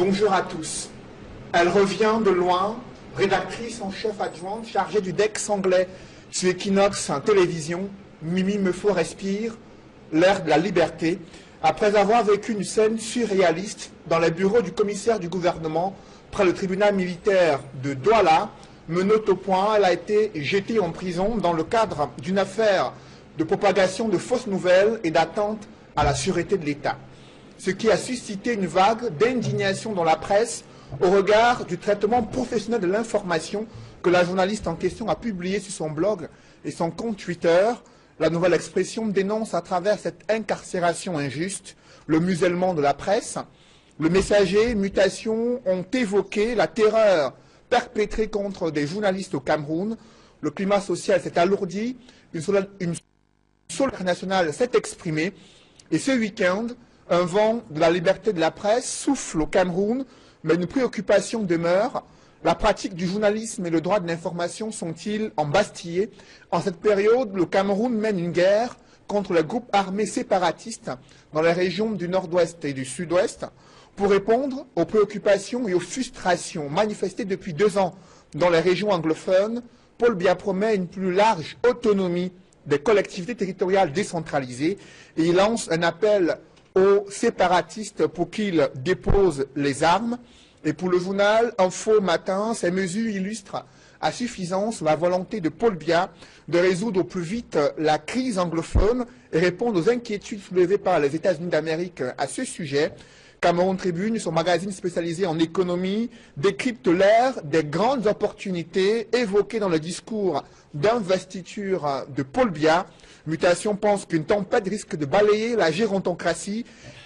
Bonjour à tous. Elle revient de loin, rédactrice en chef adjointe chargée du DEX anglais sur Equinox Télévision. Mimi Meufo respire l'air de la liberté après avoir vécu une scène surréaliste dans les bureaux du commissaire du gouvernement près le tribunal militaire de Douala. Menotte au point, elle a été jetée en prison dans le cadre d'une affaire de propagation de fausses nouvelles et d'atteinte à la sûreté de l'État. Ce qui a suscité une vague d'indignation dans la presse au regard du traitement professionnel de l'information que la journaliste en question a publié sur son blog et son compte Twitter. La Nouvelle Expression dénonce à travers cette incarcération injuste le musellement de la presse. Le Messager, Mutation ont évoqué la terreur perpétrée contre des journalistes au Cameroun. Le climat social s'est alourdi, une solidarité internationale s'est exprimée et ce week-end, un vent de la liberté de la presse souffle au Cameroun, mais une préoccupation demeure. La pratique du journalisme et le droit de l'information sont-ils embastillés? En cette période, le Cameroun mène une guerre contre les groupes armés séparatistes dans les régions du nord-ouest et du sud-ouest. Pour répondre aux préoccupations et aux frustrations manifestées depuis 2 ans dans les régions anglophones, Paul Biya promet une plus large autonomie des collectivités territoriales décentralisées et il lance un appel aux séparatistes pour qu'ils déposent les armes. Et pour le journal Info Matin, ces mesures illustrent à suffisance la volonté de Paul Biya de résoudre au plus vite la crise anglophone et répondre aux inquiétudes soulevées par les États-Unis d'Amérique à ce sujet. Cameroun Tribune, son magazine spécialisé en économie, décrypte l'ère des grandes opportunités évoquées dans le discours d'investiture de Paul Biya. Mutation pense qu'une tempête risque de balayer la gérontocratie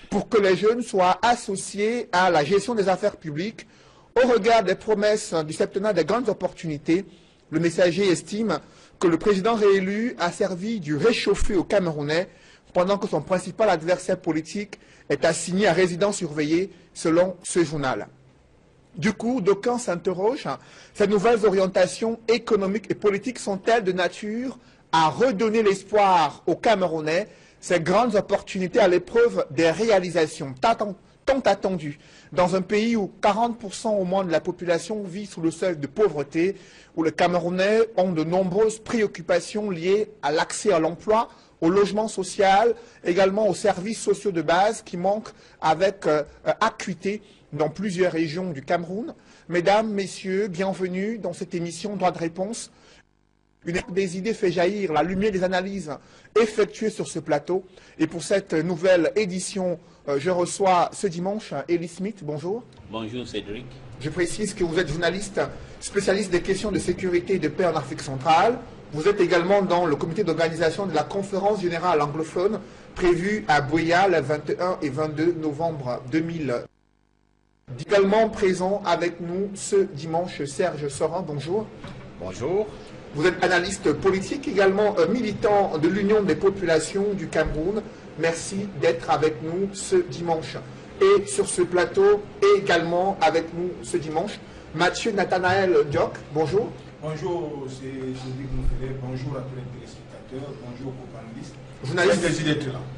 pour que les jeunes soient associés à la gestion des affaires publiques. Au regard des promesses du septennat des grandes opportunités, le Messager estime que le président réélu a servi du réchauffé aux Camerounais pendant que son principal adversaire politique est assigné à résidence surveillée selon ce journal. Du coup, d'aucuns s'interrogent, ces nouvelles orientations économiques et politiques sont-elles de nature à redonner l'espoir aux Camerounais, ces grandes opportunités à l'épreuve des réalisations tant attendues dans un pays où 40% au moins de la population vit sous le seuil de pauvreté, où les Camerounais ont de nombreuses préoccupations liées à l'accès à l'emploi, au logement social, également aux services sociaux de base qui manquent avec acuité dans plusieurs régions du Cameroun. Mesdames, Messieurs, bienvenue dans cette émission Droit de réponse. Une des idées fait jaillir la lumière des analyses effectuées sur ce plateau. Et pour cette nouvelle édition, je reçois ce dimanche Elie Smith. Bonjour. Bonjour Cédric. Je précise que vous êtes journaliste spécialiste des questions de sécurité et de paix en Afrique centrale. Vous êtes également dans le comité d'organisation de la conférence générale anglophone prévue à Buea le 21 et 22 novembre 2000. Également présent avec nous ce dimanche Serge Sorin. Bonjour. Bonjour. Vous êtes analyste politique, également militant de l'Union des populations du Cameroun. Merci d'être avec nous ce dimanche. Et sur ce plateau, et également avec nous ce dimanche, Mathieu Nathanaël Diok. Bonjour. Bonjour, c'est Cédric Mouffelet. Bonjour à tous les téléspectateurs. Bonjour aux panélistes.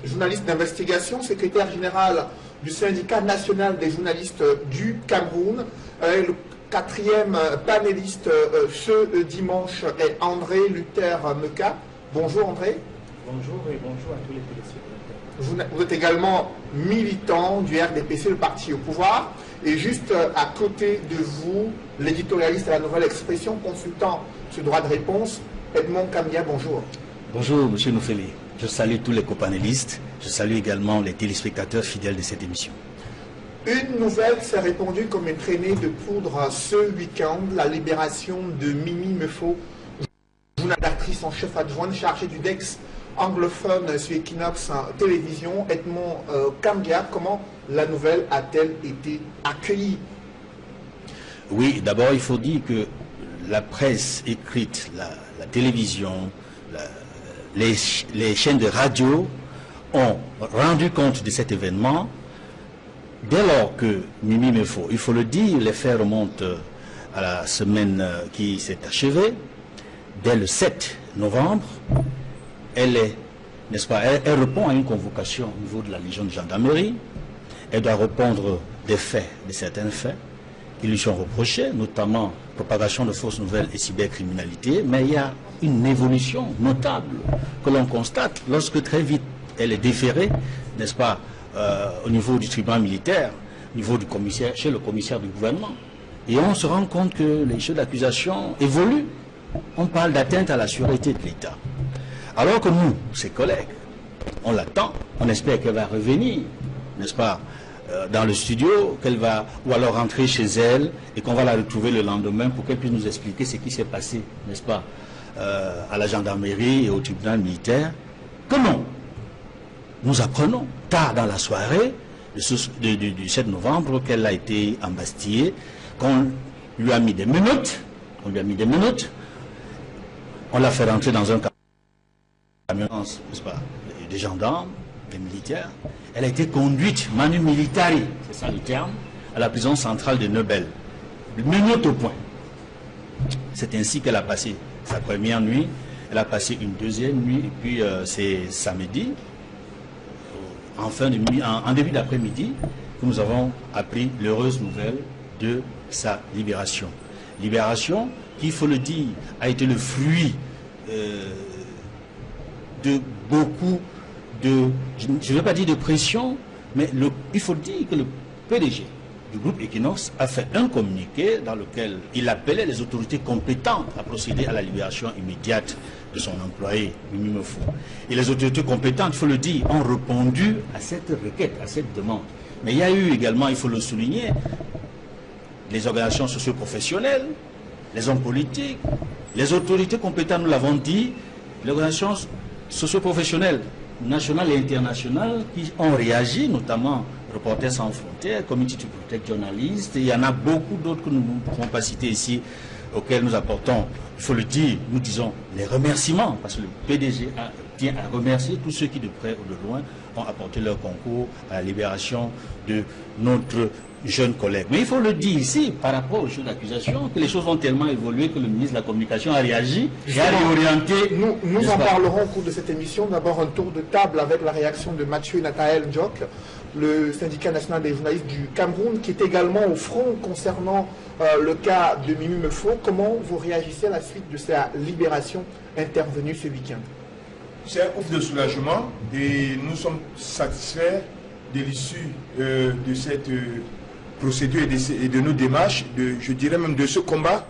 Journaliste d'investigation, secrétaire général du syndicat national des journalistes du Cameroun. Le 4e panéliste ce dimanche est André Luther Meka. Bonjour André. Bonjour et bonjour à tous les téléspectateurs. Vous êtes également militant du RDPC, le parti au pouvoir. Et juste à côté de vous, l'éditorialiste à la Nouvelle Expression, consultant ce droit de réponse, Edmond Kambia, bonjour. Bonjour M. Noufeli. Je salue tous les copanélistes. Je salue également les téléspectateurs fidèles de cette émission. Une nouvelle s'est répandue comme une traînée de poudre ce week-end, la libération de Mimi Meufo, journaliste en chef adjointe chargée du DEX anglophone sur Equinox Télévision. Edmond Kambia, comment la nouvelle a-t-elle été accueillie? Oui, d'abord il faut dire que la presse écrite, la télévision, les chaînes de radio ont rendu compte de cet événement. Dès lors que Mimi Meufo, il faut le dire, les faits remontent à la semaine qui s'est achevée, dès le 7 novembre, elle est, n'est-ce pas, elle répond à une convocation au niveau de la Légion de gendarmerie, elle doit répondre des faits, de certains faits qui lui sont reprochés, notamment propagation de fausses nouvelles et cybercriminalité, mais il y a une évolution notable que l'on constate lorsque très vite elle est déférée, n'est-ce pas, au niveau du tribunal militaire, au niveau du commissaire, chez le commissaire du gouvernement. Et on se rend compte que les jeux d'accusation évoluent. On parle d'atteinte à la sûreté de l'État. Alors que nous, ses collègues, on l'attend, on espère qu'elle va revenir, n'est-ce pas, dans le studio, qu'elle va, ou alors rentrer chez elle, et qu'on va la retrouver le lendemain pour qu'elle puisse nous expliquer ce qui s'est passé, n'est-ce pas, à la gendarmerie et au tribunal militaire. Que non. Nous apprenons, tard dans la soirée, du 7 novembre, qu'elle a été embastillée, qu'on lui a mis des menottes, on l'a fait rentrer dans un camion, n'est-ce pas, des gendarmes, des militaires. Elle a été conduite, manu militari, c'est ça le terme, à la prison centrale de Neubel. Menottes au point. C'est ainsi qu'elle a passé sa première nuit, elle a passé une deuxième nuit, et puis c'est samedi, en fin de nuit, en début d'après-midi, que nous avons appris l'heureuse nouvelle de sa libération. Libération qui, il faut le dire, a été le fruit de beaucoup de, je ne vais pas dire de pression, mais il faut dire que le PDG du groupe Equinox a fait un communiqué dans lequel il appelait les autorités compétentes à procéder à la libération immédiate de son employé, Mimi Mefou. Et les autorités compétentes, il faut le dire, ont répondu à cette requête, à cette demande. Mais il y a eu également, il faut le souligner, les organisations socio-professionnelles, les hommes politiques, les autorités compétentes, nous l'avons dit, les organisations socio-professionnelles nationales et internationales qui ont réagi, notamment Reporters sans frontières, Committee to Protect Journalists, et il y en a beaucoup d'autres que nous ne pouvons pas citer ici, auxquels nous apportons, il faut le dire, nous disons les remerciements, parce que le PDG tient à remercier tous ceux qui de près ou de loin ont apporté leur concours à la libération de notre jeune collègue. Mais il faut le dire ici, par rapport aux choses d'accusation, que les choses ont tellement évolué que le ministre de la Communication a réagi et a réorienté. Nous en parlerons au cours de cette émission. D'abord un tour de table avec la réaction de Mathieu Nathael Ndjok, le syndicat national des journalistes du Cameroun, qui est également au front concernant le cas de Mimi Mefou. Comment vous réagissez à la suite de sa libération intervenue ce week-end? C'est un ouf de soulagement et nous sommes satisfaits de l'issue de cette procédure et de nos démarches, je dirais même de ce combat.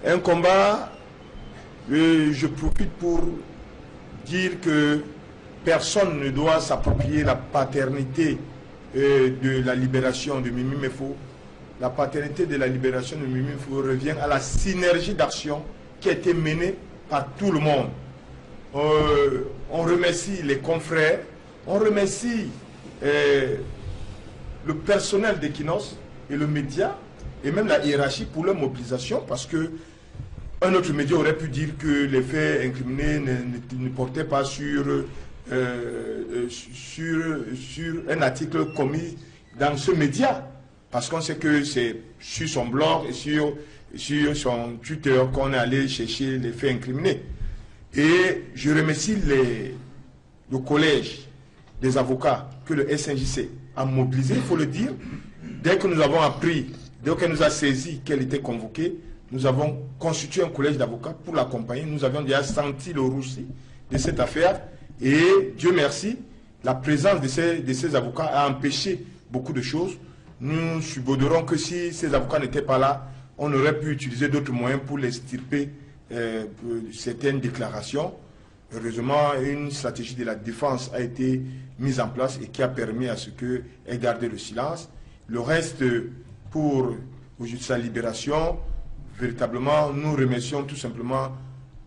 Un combat, je profite pour dire que personne ne doit s'approprier la paternité de la libération de Mimi Mefou. La paternité de la libération de Mimi Mefou revient à la synergie d'action qui a été menée par tout le monde. On remercie les confrères, on remercie le personnel d'Equinox et le média et même la hiérarchie pour leur mobilisation, parce que un autre média aurait pu dire que les faits incriminés ne portaient pas sur un article commis dans ce média, parce qu'on sait que c'est sur son blog et sur son Twitter qu'on est allé chercher les faits incriminés. Et je remercie le collège des avocats que le SNJC a mobilisé, il faut le dire. Dès que nous avons appris, dès qu'elle nous a saisi qu'elle était convoquée, nous avons constitué un collège d'avocats pour l'accompagner. Nous avions déjà senti le roussi de cette affaire. Et Dieu merci, la présence de ces avocats a empêché beaucoup de choses. Nous subodorons que si ces avocats n'étaient pas là, on aurait pu utiliser d'autres moyens pour les extirper certaines déclarations. Heureusement, une stratégie de la défense a été mise en place et qui a permis à ce qu'elle garde le silence. Le reste, pour sa libération, véritablement, nous remercions tout simplement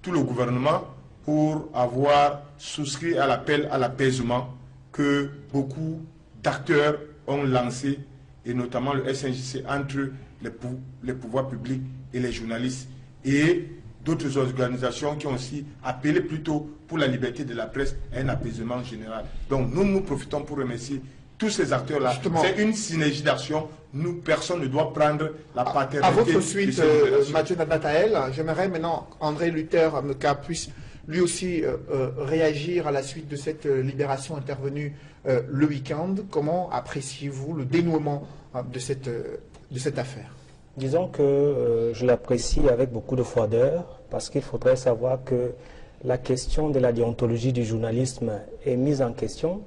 tout le gouvernement pour avoir souscrit à l'appel à l'apaisement que beaucoup d'acteurs ont lancé, et notamment le SNJC, entre les pouvoirs publics et les journalistes, et d'autres organisations qui ont aussi appelé plutôt pour la liberté de la presse à un apaisement général. Donc nous profitons pour remercier tous ces acteurs-là. C'est une synergie d'action. Nous, personne ne doit prendre la paternité. À votre suite, Mathieu Nathael, j'aimerais maintenant André Luther Meka puisse lui aussi réagir à la suite de cette libération intervenue le week-end. Comment appréciez-vous le dénouement de cette affaire? Disons que je l'apprécie avec beaucoup de froideur, parce qu'il faudrait savoir que la question de la déontologie du journalisme est mise en question.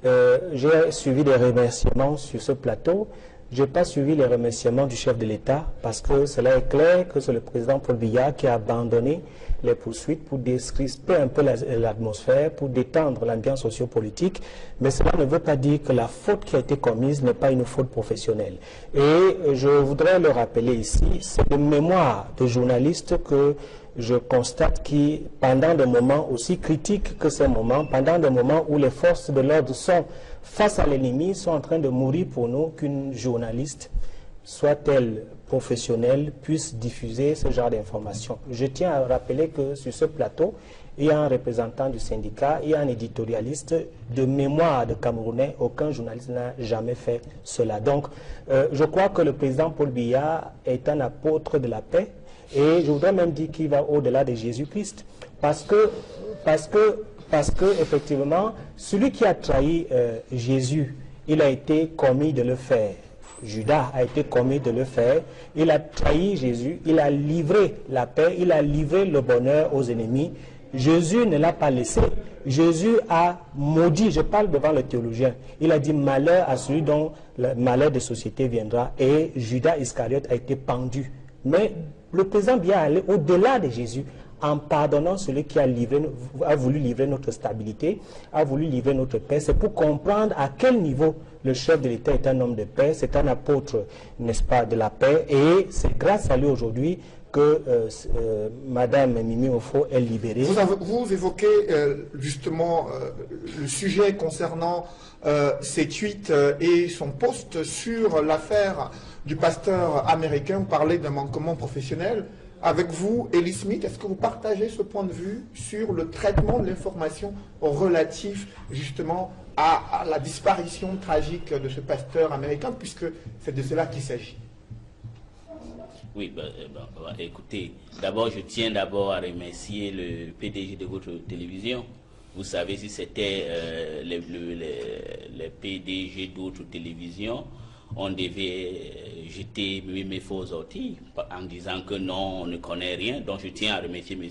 J'ai suivi des remerciements sur ce plateau. Je n'ai pas suivi les remerciements du chef de l'État, parce que cela est clair que c'est le président Paul Biya qui a abandonné les poursuites pour décrisper un peu l'atmosphère, pour détendre l'ambiance sociopolitique. Mais cela ne veut pas dire que la faute qui a été commise n'est pas une faute professionnelle. Et je voudrais le rappeler ici, c'est de mémoire de journalistes que je constate qui, pendant des moments aussi critiques que ces moments, pendant des moments où les forces de l'ordre sont face à l'ennemi, sont en train de mourir pour nous, qu'une journaliste, soit-elle professionnelle, puisse diffuser ce genre d'informations. Je tiens à rappeler que sur ce plateau, il y a un représentant du syndicat, il y a un éditorialiste de mémoire de Camerounais. Aucun journaliste n'a jamais fait cela. Donc, je crois que le président Paul Biya est un apôtre de la paix. Et je voudrais même dire qu'il va au-delà de Jésus-Christ. Parce que, effectivement, celui qui a trahi Jésus, il a été commis de le faire. Judas a été commis de le faire. Il a trahi Jésus, il a livré la paix, il a livré le bonheur aux ennemis. Jésus ne l'a pas laissé. Jésus a maudit, je parle devant le théologien, il a dit malheur à celui dont le malheur de société viendra. Et Judas Iscariote a été pendu. Mais le président Biya est allé au-delà de Jésus en pardonnant celui qui a voulu livrer notre stabilité, a voulu livrer notre paix. C'est pour comprendre à quel niveau le chef de l'État est un homme de paix, c'est un apôtre, n'est-ce pas, de la paix. Et c'est grâce à lui aujourd'hui que Madame Mimi Mefo est libérée. Vous évoquez justement le sujet concernant ses tweets et son post sur l'affaire du pasteur américain. Vous parlez d'un manquement professionnel. Avec vous, Elie Smith, est-ce que vous partagez ce point de vue sur le traitement de l'information relatif justement à la disparition tragique de ce pasteur américain, puisque c'est de cela qu'il s'agit? Oui, écoutez, d'abord je tiens à remercier le PDG de votre télévision. Vous savez, si c'était les PDG d'autres télévisions, on devait jeter mes faux orties en disant que non, on ne connaît rien. Donc je tiens à remercier M.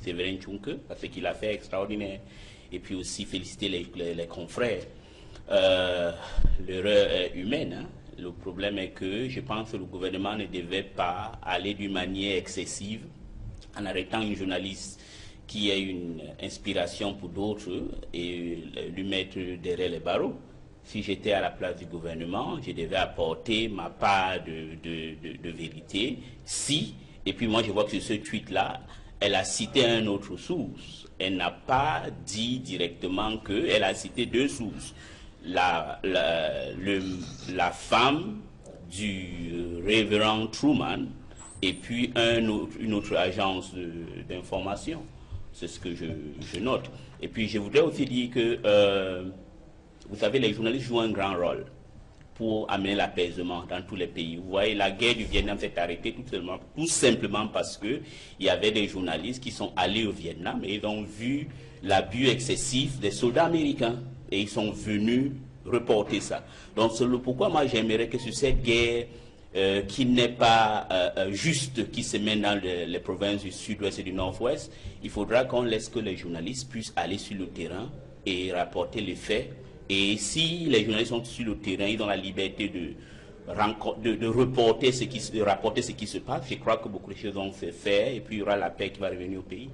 Séverin Tchunke parce qu'il a fait extraordinaire. Et puis aussi féliciter les confrères. L'erreur est humaine. Hein. Le problème est que je pense que le gouvernement ne devait pas aller d'une manière excessive en arrêtant une journaliste qui a une inspiration pour d'autres et lui mettre derrière les barreaux. Si j'étais à la place du gouvernement, je devais apporter ma part de vérité. Si, et puis moi je vois que sur ce tweet-là, elle a cité une autre source. Elle n'a pas dit directement qu'elle a cité deux sources. La femme du révérend Truman et puis une autre agence d'information. C'est ce que je note. Et puis je voudrais aussi dire que, vous savez, les journalistes jouent un grand rôle pour amener l'apaisement dans tous les pays. Vous voyez, la guerre du Vietnam s'est arrêtée tout simplement parce qu'il y avait des journalistes qui sont allés au Vietnam et ils ont vu l'abus excessif des soldats américains. Et ils sont venus reporter ça. Donc c'est pourquoi moi j'aimerais que sur cette guerre qui n'est pas juste, qui se mène dans les provinces du sud-ouest et du nord-ouest, il faudra qu'on laisse que les journalistes puissent aller sur le terrain et rapporter les faits. Et si les journalistes sont sur le terrain, ils ont la liberté de rapporter ce qui se passe. Je crois que beaucoup de choses ont fait faire et puis il y aura la paix qui va revenir au pays.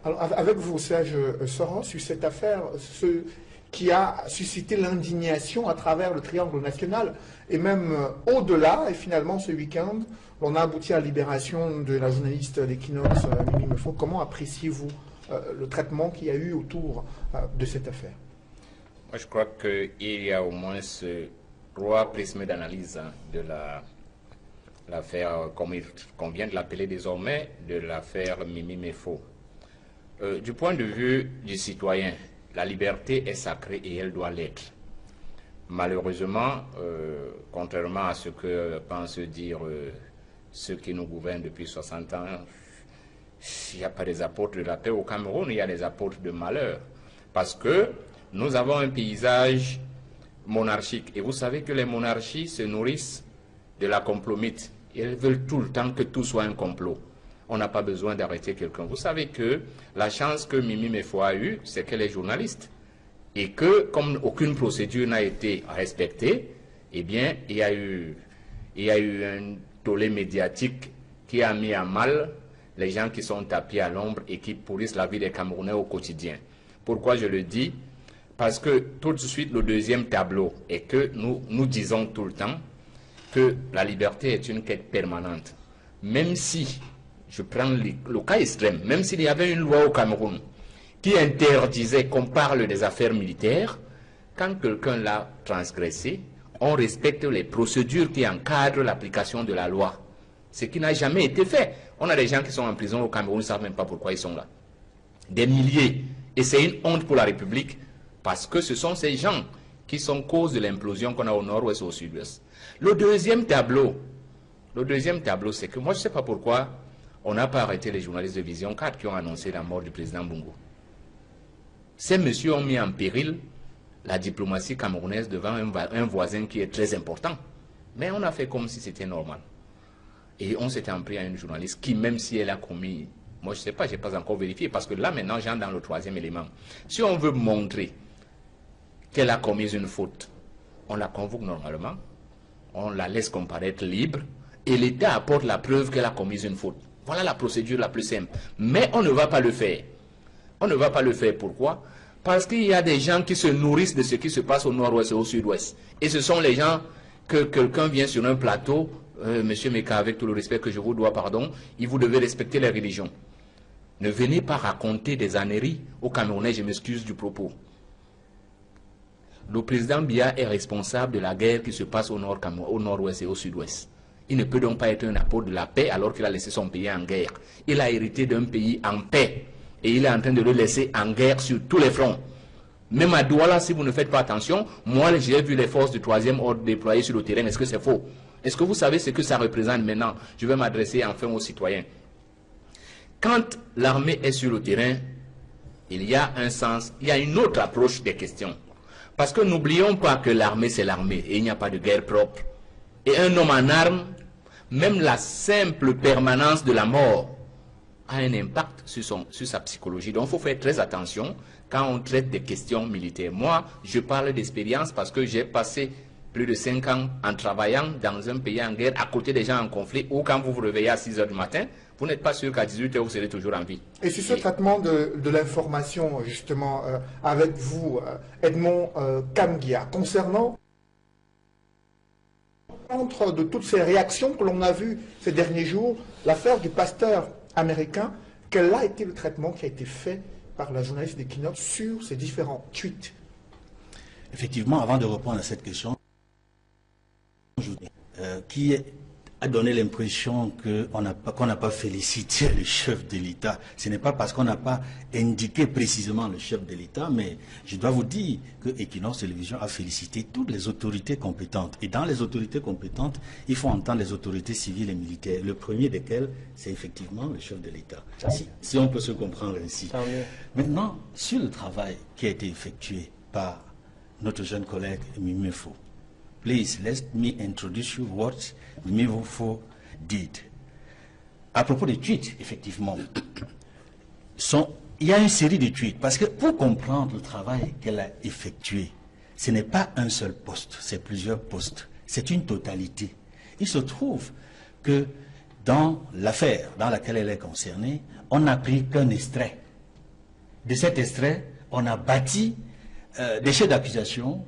Alors avec vous, Serge Soran, sur cette affaire, ce qui a suscité l'indignation à travers le triangle national et même au-delà, et finalement ce week-end, on a abouti à la libération de la journaliste d'Equinox, Mimi Mefo. Comment appréciez-vous le traitement qu'il y a eu autour de cette affaire? Moi, je crois qu'il y a au moins trois prismes d'analyse de l'affaire, comme on vient de l'appeler désormais, de l'affaire Mimi Mefo. Du point de vue du citoyen, la liberté est sacrée et elle doit l'être. Malheureusement, contrairement à ce que pensent dire ceux qui nous gouvernent depuis 60 ans, il n'y a pas des apôtres de la paix au Cameroun, il y a des apôtres de malheur. Parce que nous avons un paysage monarchique. Et vous savez que les monarchies se nourrissent de la complomite. Elles veulent tout le temps que tout soit un complot. On n'a pas besoin d'arrêter quelqu'un. Vous savez que la chance que Mimi Mefo a eue, c'est qu'elle est journaliste. Et que, comme aucune procédure n'a été respectée, eh bien, il y a eu un tollé médiatique qui a mis à mal les gens qui sont tapis à l'ombre et qui pourrissent la vie des Camerounais au quotidien. Pourquoi je le dis? Parce que tout de suite, le deuxième tableau est que nous disons tout le temps que la liberté est une quête permanente. Même si, je prends le cas extrême, même s'il y avait une loi au Cameroun qui interdisait qu'on parle des affaires militaires, quand quelqu'un l'a transgressé, on respecte les procédures qui encadrent l'application de la loi. Ce qui n'a jamais été fait. On a des gens qui sont en prison au Cameroun, ils ne savent même pas pourquoi ils sont là. Des milliers. Et c'est une honte pour la République, parce que ce sont ces gens qui sont cause de l'implosion qu'on a au nord-ouest et au sud-ouest. Le deuxième tableau, c'est que moi je ne sais pas pourquoi on n'a pas arrêté les journalistes de Vision 4 qui ont annoncé la mort du président Bongo. Ces messieurs ont mis en péril la diplomatie camerounaise devant un voisin qui est très important. Mais on a fait comme si c'était normal. Et on s'était en pris à une journaliste qui, même si elle a commis, moi je ne sais pas, je n'ai pas encore vérifié, parce que là maintenant j'entre dans le troisième élément. Si on veut montrer qu'elle a commis une faute, on la convoque normalement, on la laisse comparaître libre, et l'État apporte la preuve qu'elle a commis une faute. Voilà la procédure la plus simple. Mais on ne va pas le faire. On ne va pas le faire. Pourquoi? Parce qu'il y a des gens qui se nourrissent de ce qui se passe au nord-ouest et au sud-ouest. Et ce sont les gens que quelqu'un vient sur un plateau, Monsieur Meka, avec tout le respect que je vous dois, pardon, vous devez respecter les religions. Ne venez pas raconter des âneries aux Camerounais, je m'excuse du propos. Le président Biya est responsable de la guerre qui se passe au nord-ouest et au sud-ouest. Il ne peut donc pas être un apôtre de la paix alors qu'il a laissé son pays en guerre. Il a hérité d'un pays en paix et il est en train de le laisser en guerre sur tous les fronts. Même à Douala, si vous ne faites pas attention, moi j'ai vu les forces du troisième ordre déployées sur le terrain. Est-ce que c'est faux? Est-ce que vous savez ce que ça représente maintenant? Je vais m'adresser enfin aux citoyens. Quand l'armée est sur le terrain, il y a un sens, il y a une autre approche des questions. Parce que n'oublions pas que l'armée, c'est l'armée et il n'y a pas de guerre propre. Et un homme en armes, même la simple permanence de la mort, a un impact sur sa psychologie. Donc il faut faire très attention quand on traite des questions militaires. Moi, je parle d'expérience parce que j'ai passé plus de 5 ans en travaillant dans un pays en guerre, à côté des gens en conflit, ou quand vous vous réveillez à 6 h du matin, vous n'êtes pas sûr qu'à 18 h vous serez toujours en vie. Et sur ce traitement de l'information, justement, avec vous, Edmond Kamgia, concernant de toutes ces réactions que l'on a vues ces derniers jours, l'affaire du pasteur américain, quel a été le traitement qui a été fait par la journaliste d'Equinox sur ces différents tweets? Effectivement, avant de répondre à cette question, qui a donné l'impression qu'on n'a pas félicité le chef de l'État. Ce n'est pas parce qu'on n'a pas indiqué précisément le chef de l'État, mais je dois vous dire que Equinox Télévision a félicité toutes les autorités compétentes. Et dans les autorités compétentes, il faut entendre les autorités civiles et militaires. Le premier desquels, c'est effectivement le chef de l'État. Si on peut se comprendre ainsi. Maintenant, sur le travail qui a été effectué par notre jeune collègue Mimi Mefo, please, let me introduce you what Mimi Mefo did. À propos des tweets, effectivement, il y a une série de tweets, parce que pour comprendre le travail qu'elle a effectué, ce n'est pas un seul poste, c'est plusieurs postes, c'est une totalité. Il se trouve que dans l'affaire dans laquelle elle est concernée, on n'a pris qu'un extrait. De cet extrait, on a bâti des chefs d'accusation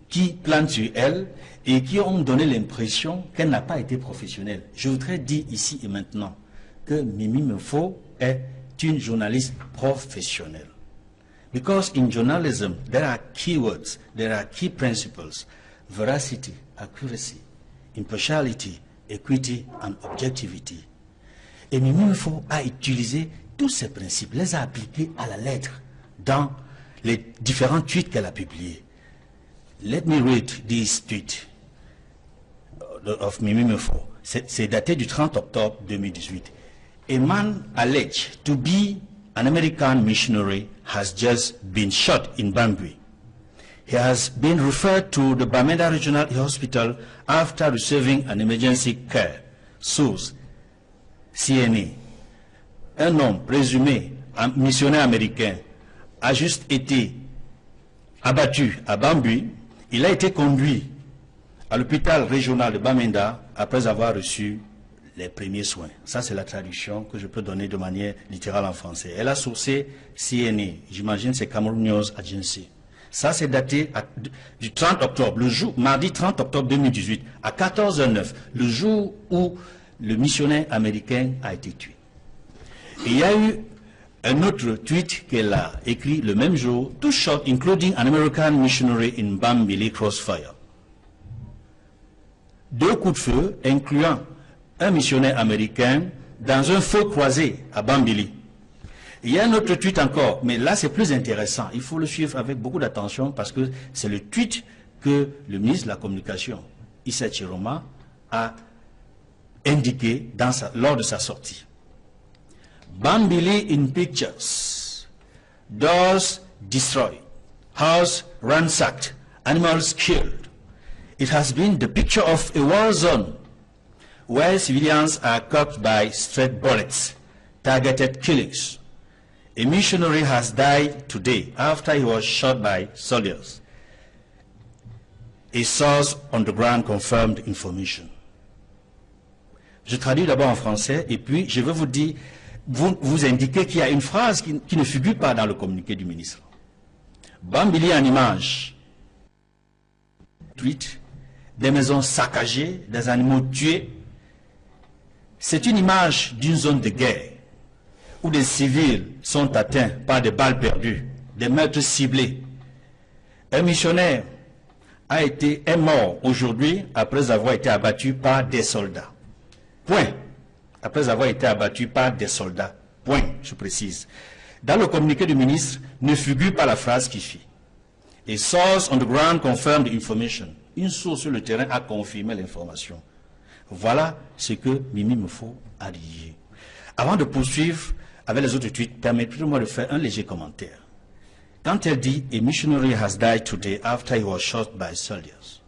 qui planent sur elle et qui ont donné l'impression qu'elle n'a pas été professionnelle. Je voudrais dire ici et maintenant que Mimi Mefo est une journaliste professionnelle. Because in journalism, there are keywords, there are key principles: veracity, accuracy, impartiality, equity and objectivity. Et Mimi Mefo a utilisé tous ces principes, les a appliqués à la lettre dans les différents tweets qu'elle a publiés. Let me read this tweet of Mimi Mefo. C'est daté du 30 octobre 2018. a man alleged to be an American missionary has just been shot in Bambui. He has been referred to the Bamenda Regional Hospital after receiving an emergency care. Source, CNA. Un homme présumé un missionnaire américain a juste été abattu à Bambui. Il a été conduit à l'hôpital régional de Bamenda après avoir reçu les premiers soins. Ça, c'est la traduction que je peux donner de manière littérale en français. Elle a sourcé CNA, j'imagine c'est Cameroon News Agency. Ça, c'est daté du 30 octobre, le jour, mardi 30 octobre 2018, à 14h09, le jour où le missionnaire américain a été tué. Et il y a eu un autre tweet qu'elle a écrit le même jour, too short, including an American missionary in Bambili Crossfire. 2 coups de feu, incluant un missionnaire américain dans un feu croisé à Bambili. Il y a un autre tweet encore, mais là c'est plus intéressant. Il faut le suivre avec beaucoup d'attention parce que c'est le tweet que le ministre de la Communication, Issa Chiroma, a indiqué lors de sa sortie. Bambili in pictures. Doors destroyed. House ransacked. Animals killed. It has been the picture of a war zone where civilians are caught by straight bullets, targeted killings. A missionary has died today after he was shot by soldiers. A source on the ground confirmed information. Je traduis d'abord en français et puis je vais vous dire, vous indiquer qu'il y a une phrase qui ne figure pas dans le communiqué du ministre. Bambili en image. Tweet, des maisons saccagées, des animaux tués. C'est une image d'une zone de guerre où des civils sont atteints par des balles perdues, des meurtres ciblés. Un missionnaire est mort aujourd'hui après avoir été abattu par des soldats. Point. Après avoir été abattu par des soldats. Point, je précise. Dans le communiqué du ministre, ne figure pas la phrase qui suit. A source on the ground confirmed the information. Une source sur le terrain a confirmé l'information. Voilà ce que Mimi Mefo a dit. Avant de poursuivre avec les autres tweets, permettez-moi de faire un léger commentaire. Quand elle dit « A missionary has died today after he was shot by soldiers »,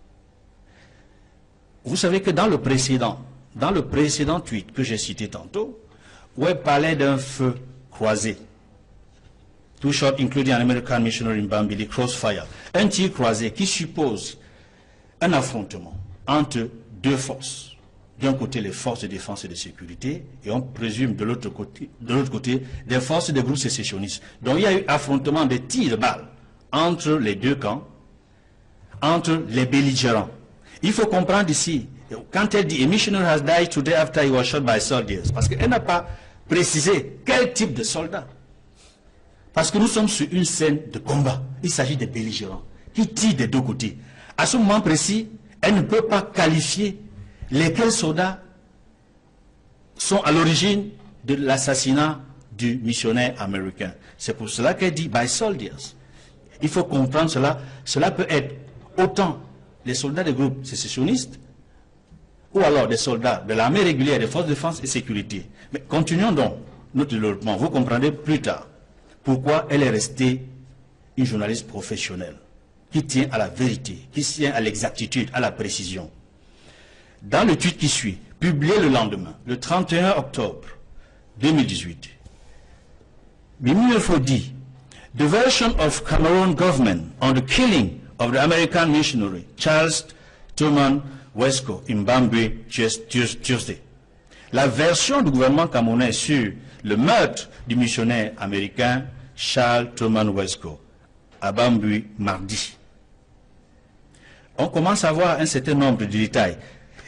vous savez que dans le précédent tweet que j'ai cité tantôt, où elle parlait d'un feu croisé, too short including an American missionary in Bambili Crossfire, un tir croisé qui suppose un affrontement entre 2 forces. D'un côté, les forces de défense et de sécurité, et on présume de l'autre côté, des forces des groupes sécessionnistes. Donc il y a eu affrontement de tirs de balles entre les 2 camps, entre les belligérants. Il faut comprendre ici, quand elle dit « A missionary has died today after he was shot by soldiers », parce qu'elle n'a pas précisé quel type de soldat. Parce que nous sommes sur une scène de combat. Il s'agit des belligérants qui tirent des 2 côtés. À ce moment précis, elle ne peut pas qualifier lesquels soldats sont à l'origine de l'assassinat du missionnaire américain. C'est pour cela qu'elle dit « by soldiers ». Il faut comprendre cela. Cela peut être autant les soldats des groupes sécessionnistes ou alors des soldats de l'armée régulière, des forces de défense et sécurité. Mais continuons donc notre développement. Vous comprendrez plus tard pourquoi elle est restée une journaliste professionnelle qui tient à la vérité, qui tient à l'exactitude, à la précision. Dans le tweet qui suit, publié le lendemain, le 31 octobre 2018, Mimi Mefo dit « The version of Cameroon government on the killing of the American missionary Charles Truman Wesco in Bambui Tuesday. » La version du gouvernement camerounais sur le meurtre du missionnaire américain Charles Truman Wesco à Bambui mardi. On commence à voir un certain nombre de détails.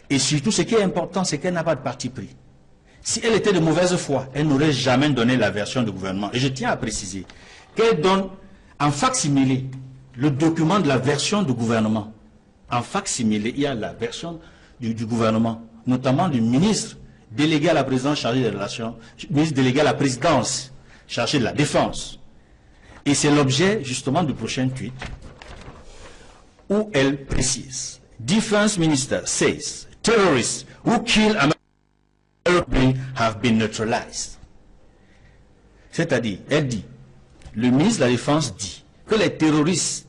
Et surtout, ce qui est important, c'est qu'elle n'a pas de parti pris. Si elle était de mauvaise foi, elle n'aurait jamais donné la version du gouvernement. Et je tiens à préciser qu'elle donne en facsimilé le document de la version du gouvernement. En facsimilé, il y a la version du gouvernement, notamment du ministre délégué à la présidence chargé des relations, ministre délégué à la présidence chargé de la défense. Et c'est l'objet justement du prochain tweet où elle précise « Defense Minister says terrorists who kill American have have been neutralized. C'est-à-dire, elle dit, le ministre de la Défense dit que les terroristes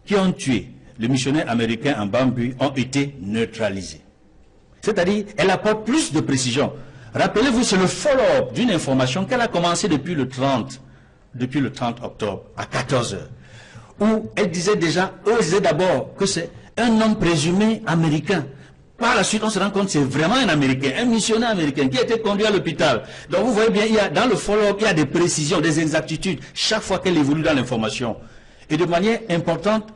qui ont tué le missionnaire américain en Bambui ont été neutralisés. C'est-à-dire, elle apporte plus de précision. Rappelez-vous, c'est le follow-up d'une information qu'elle a commencé depuis le 30 octobre à 14 h, où elle disait déjà, eux disaient d'abord que c'est un homme présumé américain. Par la suite, on se rend compte que c'est vraiment un Américain, un missionnaire américain qui a été conduit à l'hôpital. Donc vous voyez bien, dans le follow-up, il y a des précisions, des exactitudes, chaque fois qu'elle évolue dans l'information. Et de manière importante,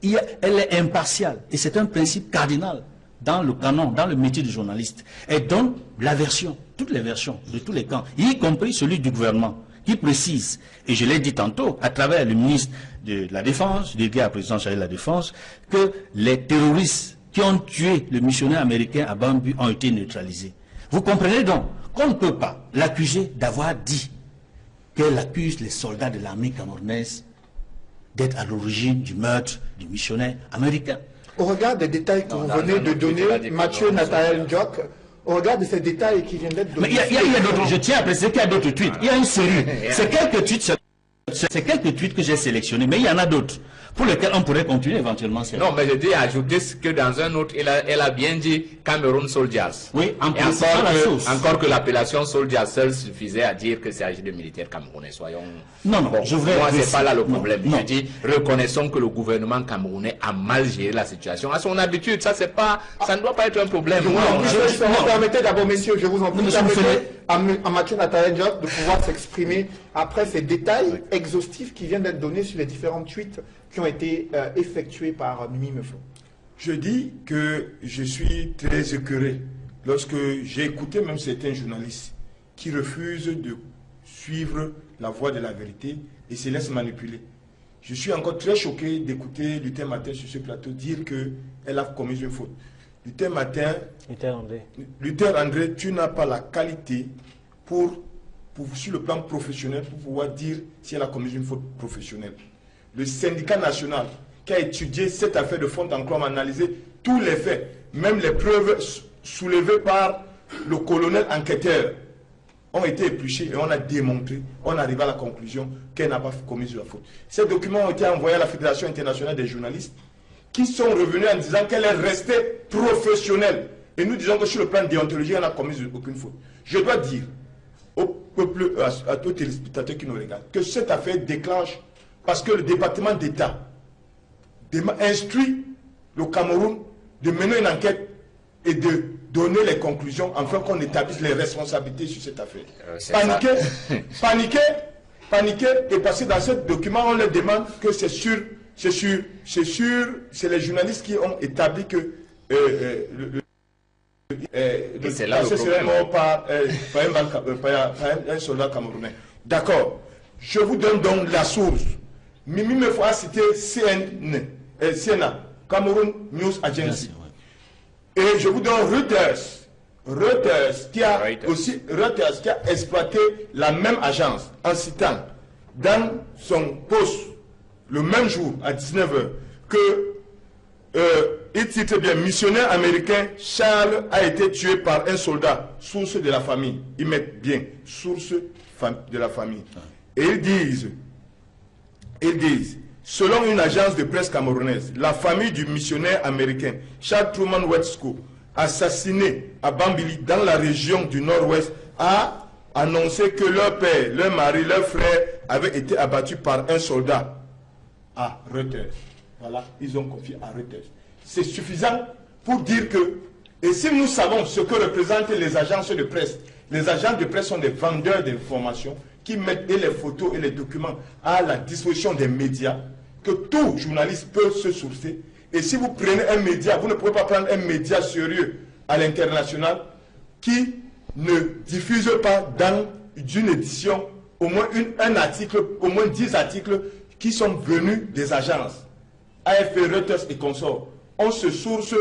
elle est impartiale. Et c'est un principe cardinal dans le canon, dans le métier de journaliste. Elle donne la version, toutes les versions de tous les camps, y compris celui du gouvernement, qui précise, et je l'ai dit tantôt, à travers le ministre de la Défense, délégué à la présidence chargé de la Défense, que les terroristes qui ont tué le missionnaire américain à Bambui ont été neutralisés. Vous comprenez donc qu'on ne peut pas l'accuser d'avoir dit qu'elle accuse les soldats de l'armée camerounaise d'être à l'origine du meurtre du missionnaire américain. Au regard des détails que vous venez de donner, Mathieu Nathanaël Ndiok, au regard de ces détails qui viennent d'être donnés... Mais il y a d'autres, je tiens à préciser qu'il y a d'autres tweets. Il y a une série. C'est quelques tweets que j'ai sélectionnés, mais il y en a d'autres pour lesquels on pourrait continuer éventuellement. Non, mais je dis ajouter que dans un autre, elle a bien dit Cameroun Soldiers. Oui, encore que l'appellation Soldiers seule suffisait à dire que c'est s'agit de militaires camerounais. Soyons. Non, bon, je voudrais. Moi, c'est pas là le problème. Non. Je dis reconnaissons que le gouvernement camerounais a mal géré la situation. À son habitude, ça c'est pas, ça ne doit pas être un problème. Vous permettez d'abord, messieurs, je vous en prie, à Mathieu Nathanaël Ndiok de pouvoir s'exprimer après ces détails exhaustifs qui viennent d'être donnés sur les différents tweets qui ont été effectués par Mimi Mefo. Je dis que je suis très écœuré lorsque j'ai écouté même certains journalistes qui refusent de suivre la voie de la vérité et se laissent manipuler. Je suis encore très choqué d'écouter Luther Martin sur ce plateau dire qu'elle a commis une faute. Luther Martin, Luther André, tu n'as pas la qualité pour, sur le plan professionnel, pour pouvoir dire si elle a commis une faute professionnelle. Le syndicat national qui a étudié cette affaire de fond en comble, analysé tous les faits, même les preuves soulevées par le colonel enquêteur, ont été épluchés et on a démontré, on arrive à la conclusion qu'elle n'a pas commis la faute. Ces documents ont été envoyés à la Fédération internationale des journalistes qui sont revenus en disant qu'elle est restée professionnelle. Et nous disons que sur le plan déontologique, elle n'a commis aucune faute. Je dois dire au peuple, à tous les téléspectateurs qui nous regardent, que cette affaire déclenche parce que le département d'État instruit le Cameroun de mener une enquête et de donner les conclusions afin qu'on établisse les responsabilités sur cette affaire. Paniquer, et parce que dans ce document, on leur demande que c'est les journalistes qui ont établi que c'est là le problème. Mort par un soldat camerounais. D'accord. Je vous donne donc la source. Mimi me faut citer CNA, Cameroun News Agency. Et je vous donne Reuters qui a exploité la même agence en citant dans son post le même jour à 19 h que il titre bien missionnaire américain Charles a été tué par un soldat, source de la famille. Ils mettent bien source de la famille. Et ils disent, selon une agence de presse camerounaise, la famille du missionnaire américain Charles Truman Wetsko, assassiné à Bambili dans la région du Nord-Ouest, a annoncé que leur père, leur mari, leur frère avaient été abattus par un soldat à Reuters. Voilà, ils ont confié à Reuters. C'est suffisant pour dire que, et si nous savons ce que représentent les agences de presse sont des vendeurs d'informations qui mettent les photos et les documents à la disposition des médias, que tout journaliste peut se sourcer. Et si vous prenez un média, vous ne pouvez pas prendre un média sérieux à l'international qui ne diffuse pas dans une édition au moins un article, au moins 10 articles qui sont venus des agences. AFP, Reuters et consorts. On se source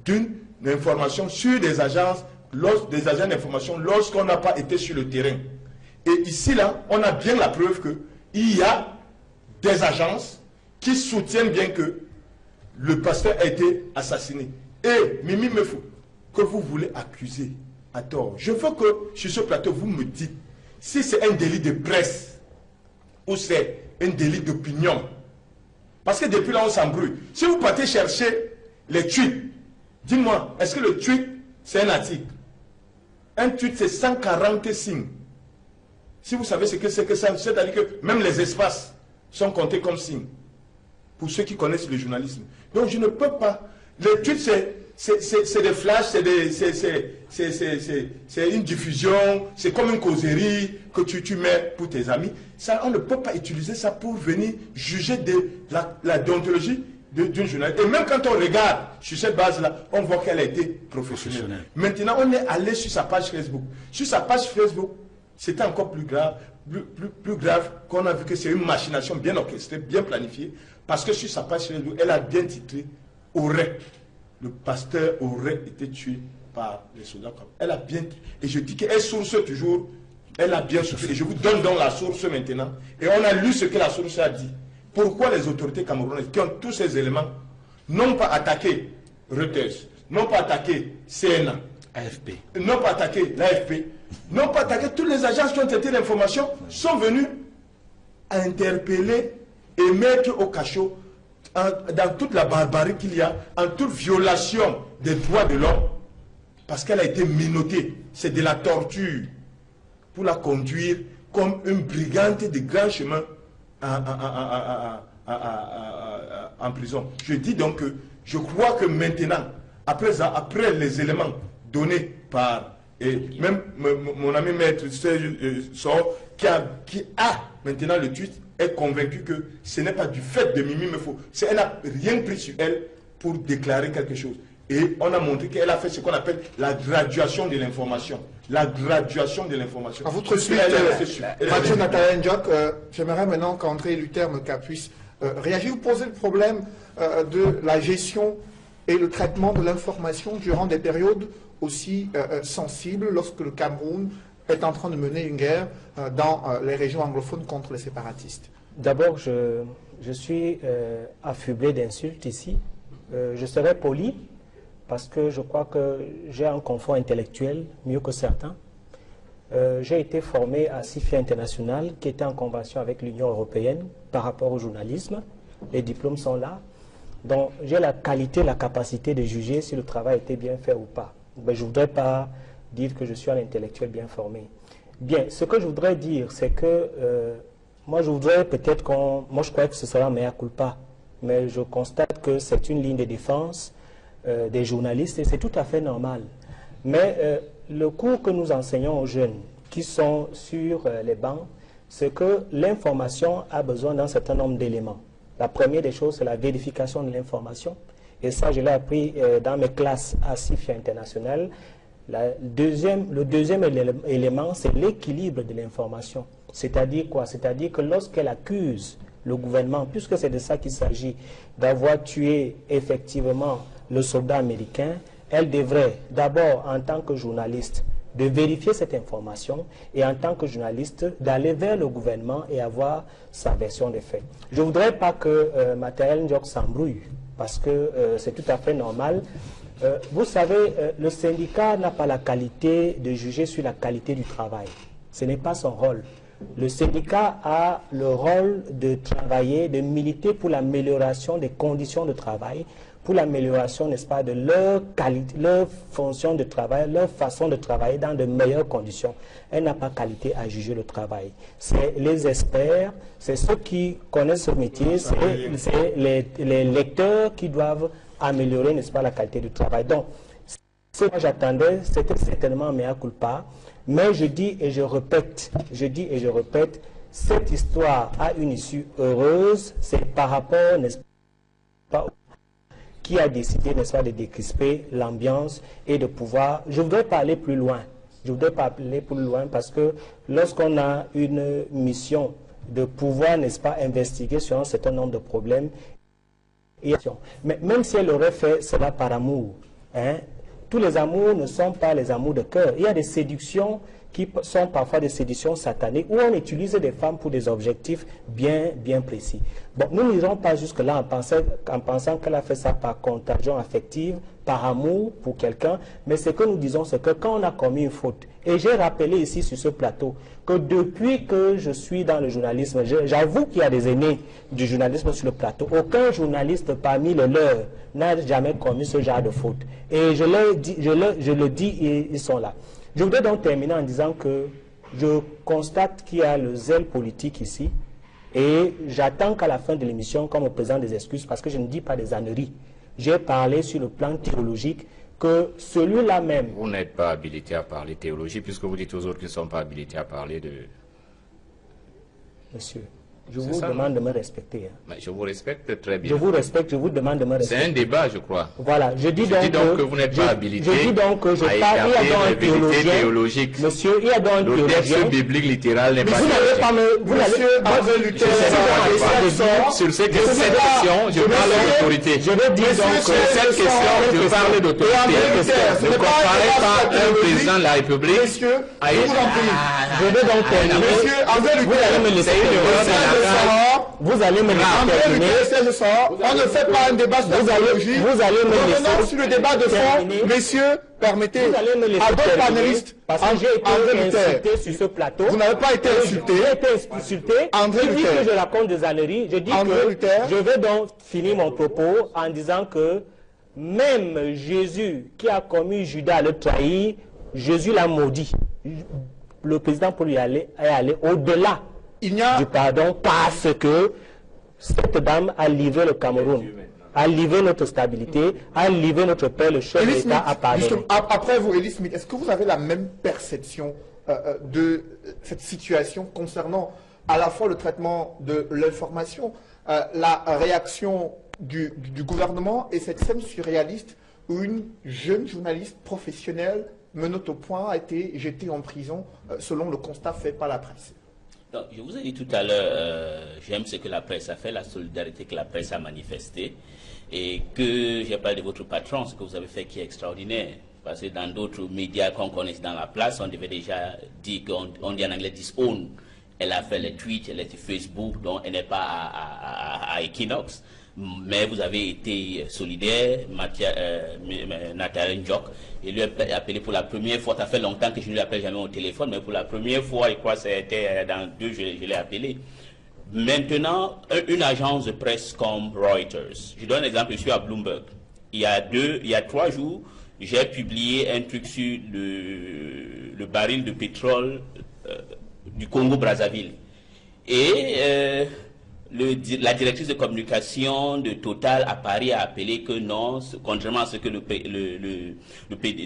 d'une information sur des agences, des agents d'information lorsqu'on n'a pas été sur le terrain. Et ici, là, on a bien la preuve qu'il y a des agences qui soutiennent bien que le pasteur a été assassiné. Et Mimi Mefo, que vous voulez accuser à tort. Je veux que sur ce plateau, vous me dites si c'est un délit de presse ou c'est un délit d'opinion. Parce que depuis là, on s'embrouille. Si vous partez chercher les tweets, dis-moi, est-ce que le tweet, c'est un article? Un tweet, c'est 140 signes. Si vous savez ce que c'est que ça, c'est-à-dire que même les espaces sont comptés comme signes. Pour ceux qui connaissent le journalisme. Donc je ne peux pas. Le tweet, c'est des flashs, c'est une diffusion, c'est comme une causerie que tu mets pour tes amis. Ça, on ne peut pas utiliser ça pour venir juger de la déontologie d'une journaliste. Et même quand on regarde sur cette base-là, on voit qu'elle a été professionnelle. Maintenant, on est allé sur sa page Facebook. Sur sa page Facebook, c'était encore plus grave, plus grave qu'on a vu que c'est une machination bien orchestrée, bien planifiée. Parce que sur sa page Facebook, elle a bien titré « Aurait ». Le pasteur aurait été tué par les soldats. Elle a bien... Et je dis qu'elle source toujours, elle a bien souffert. Et je vous donne donc la source maintenant. Et on a lu ce que la source a dit. Pourquoi les autorités camerounaises qui ont tous ces éléments n'ont pas attaqué Reuters, n'ont pas attaqué CNA, AFP, n'ont pas attaqué l'AFP, n'ont pas attaqué toutes les agences qui ont traité l'information, sont venus interpeller et mettre au cachot dans toute la barbarie qu'il y a, en toute violation des droits de l'homme, parce qu'elle a été menottée. C'est de la torture pour la conduire comme une brigande de grands chemins en prison. Je dis donc que je crois que maintenant, après les éléments donnés par même mon ami maître qui a maintenant le tweet, est convaincu que ce n'est pas du fait de Mimi Mefo. Elle n'a rien pris sur elle pour déclarer quelque chose. Et on a montré qu'elle a fait ce qu'on appelle la graduation de l'information. La graduation de l'information. À votre suite, Mathieu Nathalie Ndiok, j'aimerais maintenant qu'André Luther Meka puisse réagir. Vous posez le problème de la gestion et le traitement de l'information durant des périodes aussi sensibles lorsque le Cameroun est en train de mener une guerre dans les régions anglophones contre les séparatistes. D'abord, je suis affublé d'insultes ici. Je serai poli parce que je crois que j'ai un confort intellectuel mieux que certains. J'ai été formé à CIFIA International qui était en convention avec l'Union européenne par rapport au journalisme. Les diplômes sont là. Donc j'ai la qualité, la capacité de juger si le travail était bien fait ou pas. Mais je ne voudrais pas dire que je suis un intellectuel bien formé. Bien, ce que je voudrais dire, c'est que moi je voudrais peut-être moi je crois que ce sera mea culpa, mais je constate que c'est une ligne de défense des journalistes et c'est tout à fait normal. Mais le cours que nous enseignons aux jeunes qui sont sur les bancs, c'est que l'information a besoin d'un certain nombre d'éléments. La première des choses, c'est la vérification de l'information. Et ça, je l'ai appris dans mes classes à CIFIA International. Le deuxième élément, c'est l'équilibre de l'information. C'est-à-dire quoi? C'est-à-dire que lorsqu'elle accuse le gouvernement, puisque c'est de ça qu'il s'agit, d'avoir tué effectivement le soldat américain, elle devrait d'abord, en tant que journaliste, de vérifier cette information et en tant que journaliste, d'aller vers le gouvernement et avoir sa version des faits. Je ne voudrais pas que Mathaël Ndiok s'embrouille, parce que c'est tout à fait normal. Vous savez, le syndicat n'a pas la qualité de juger sur la qualité du travail. Ce n'est pas son rôle. Le syndicat a le rôle de travailler, de militer pour l'amélioration des conditions de travail, pour l'amélioration, n'est-ce pas, de leur qualité, leur fonction de travail, leur façon de travailler dans de meilleures conditions. Elle n'a pas qualité à juger le travail. C'est les experts, c'est ceux qui connaissent ce métier, c'est les lecteurs qui doivent améliorer, n'est-ce pas, la qualité du travail. Donc, ce que j'attendais, c'était certainement mea culpa, mais je dis et je répète, cette histoire a une issue heureuse, c'est par rapport, n'est-ce pas, qui a décidé, n'est-ce pas, de décrisper l'ambiance et de pouvoir... Je voudrais pas aller plus loin. Je voudrais pas aller plus loin parce que lorsqu'on a une mission de pouvoir, n'est-ce pas, investiguer sur un certain nombre de problèmes, mais même si elle aurait fait cela par amour, hein, tous les amours ne sont pas les amours de cœur. Il y a des séductions qui sont parfois des séditions sataniques, où on utilise des femmes pour des objectifs bien précis. Bon, nous n'irons pas jusque-là en pensant qu'elle a fait ça par contagion affective, par amour pour quelqu'un, mais ce que nous disons, c'est que quand on a commis une faute, et j'ai rappelé ici sur ce plateau, que depuis que je suis dans le journalisme, j'avoue qu'il y a des aînés du journalisme sur le plateau, aucun journaliste parmi les leurs n'a jamais commis ce genre de faute. Et je le dis et ils sont là. Je voudrais donc terminer en disant que je constate qu'il y a le zèle politique ici, et j'attends qu'à la fin de l'émission qu'on me présente des excuses, parce que je ne dis pas des âneries. J'ai parlé sur le plan théologique que celui-là même... Vous n'êtes pas habilité à parler théologie, puisque vous dites aux autres qu'ils ne sont pas habilités à parler de... Monsieur, je vous demande de me respecter. Hein. Mais je vous respecte très bien. Je vous respecte, je vous demande de me respecter. C'est un débat, je crois. Voilà, je dis donc que vous n'êtes pas habilité je dis donc que je parle, il y a donc un théologien. Monsieur, il y a donc un théologien. Le texte biblique littéral n'est pas... Vous n'allez pas me... Vous n'allez sur cette question, je parle d'autorité. Je vais dire donc sur cette question, je parle d'autorité. Ne comparez pas un président de la République. Monsieur, je vous en prie. Je vais donc terminer. Monsieur, André Luther, vous allez me laisser on ne fait pas un débat sur la théologie. Vous allez me laisser. Revenons sur le débat de fond. Messieurs, permettez à d'autres panélistes. Parce que j'ai été insulté sur ce plateau. Vous n'avez pas été insulté. J'ai été insulté. André Je dis Luther. que je raconte des âneries. Je dis que je vais donc finir mon propos en disant que même Jésus qui a commis Judas à le trahir, Jésus l'a maudit. Le président Paul est allé au-delà du pardon parce que cette dame a livré le Cameroun, a livré notre stabilité, a livré notre paix, le chef de l'État a pardonné. Après vous, Elie Smith, est-ce que vous avez la même perception de cette situation concernant à la fois le traitement de l'information, la réaction du gouvernement et cette scène surréaliste où une jeune journaliste professionnelle menotte au point a été jetée en prison selon le constat fait par la presse? Donc, je vous ai dit tout à l'heure, j'aime ce que la presse a fait, la solidarité que la presse a manifestée, et que j'ai parlé de votre patron, ce que vous avez fait qui est extraordinaire. Parce que dans d'autres médias qu'on connaît dans la place, on devait déjà dire qu'on dit en anglais disown. Elle a fait les tweets, elle est sur Facebook, donc elle n'est pas à Equinox. Mais vous avez été solidaire, Nathalie Njok, et lui a appelé pour la première fois. Ça fait longtemps que je ne l'appelle jamais au téléphone, mais pour la première fois, je crois que c'était dans 2 jours, je l'ai appelé. Maintenant, une agence de presse comme Reuters, je donne un exemple, je suis à Bloomberg. Il y a 3 jours, j'ai publié un truc sur le baril de pétrole du Congo-Brazzaville. Et la directrice de communication de Total à Paris a appelé que non, contrairement à ce que le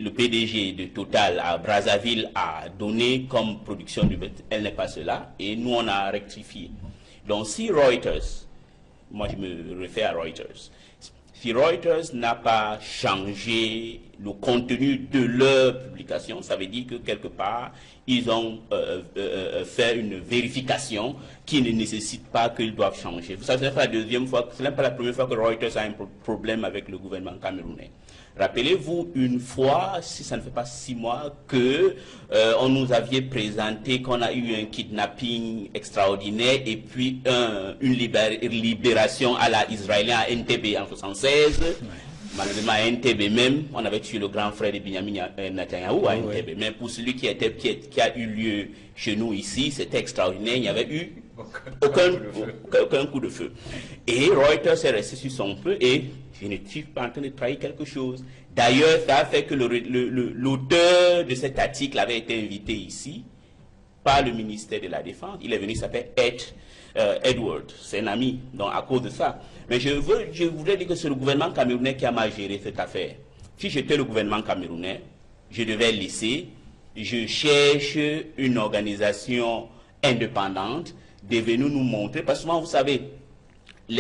PDG de Total à Brazzaville a donné comme production du pétrole, elle n'est pas cela, et nous on a rectifié. Donc si Reuters, moi je me réfère à Reuters, si Reuters n'a pas changé le contenu de leur publication, ça veut dire que quelque part, ils ont fait une vérification qui ne nécessite pas qu'ils doivent changer. Ça, ce n'est pas la deuxième fois, ce n'est pas la première fois que Reuters a un problème avec le gouvernement camerounais. Rappelez-vous une fois, si ça ne fait pas 6 mois, que on nous avait présenté qu'on a eu un kidnapping extraordinaire et puis une libération à la israélienne à Entebbe en 1976. Malheureusement, à Entebbe même, on avait tué le grand frère de Benjamin Netanyahu à Entebbe. Mais pour celui qui a eu lieu chez nous ici, c'était extraordinaire. Il n'y avait eu aucun coup de feu. Et Reuters est resté sur son feu et je ne suis pas en train de trahir quelque chose. D'ailleurs, ça a fait que l'auteur de cet article avait été invité ici par le ministère de la Défense. Il est venu, il s'appelle Edward, c'est un ami, donc à cause de ça. Mais je voudrais dire que c'est le gouvernement camerounais qui a mal géré cette affaire. Si j'étais le gouvernement camerounais, je devais laisser, je cherche une organisation indépendante devenue nous montrer, parce que souvent, vous savez, je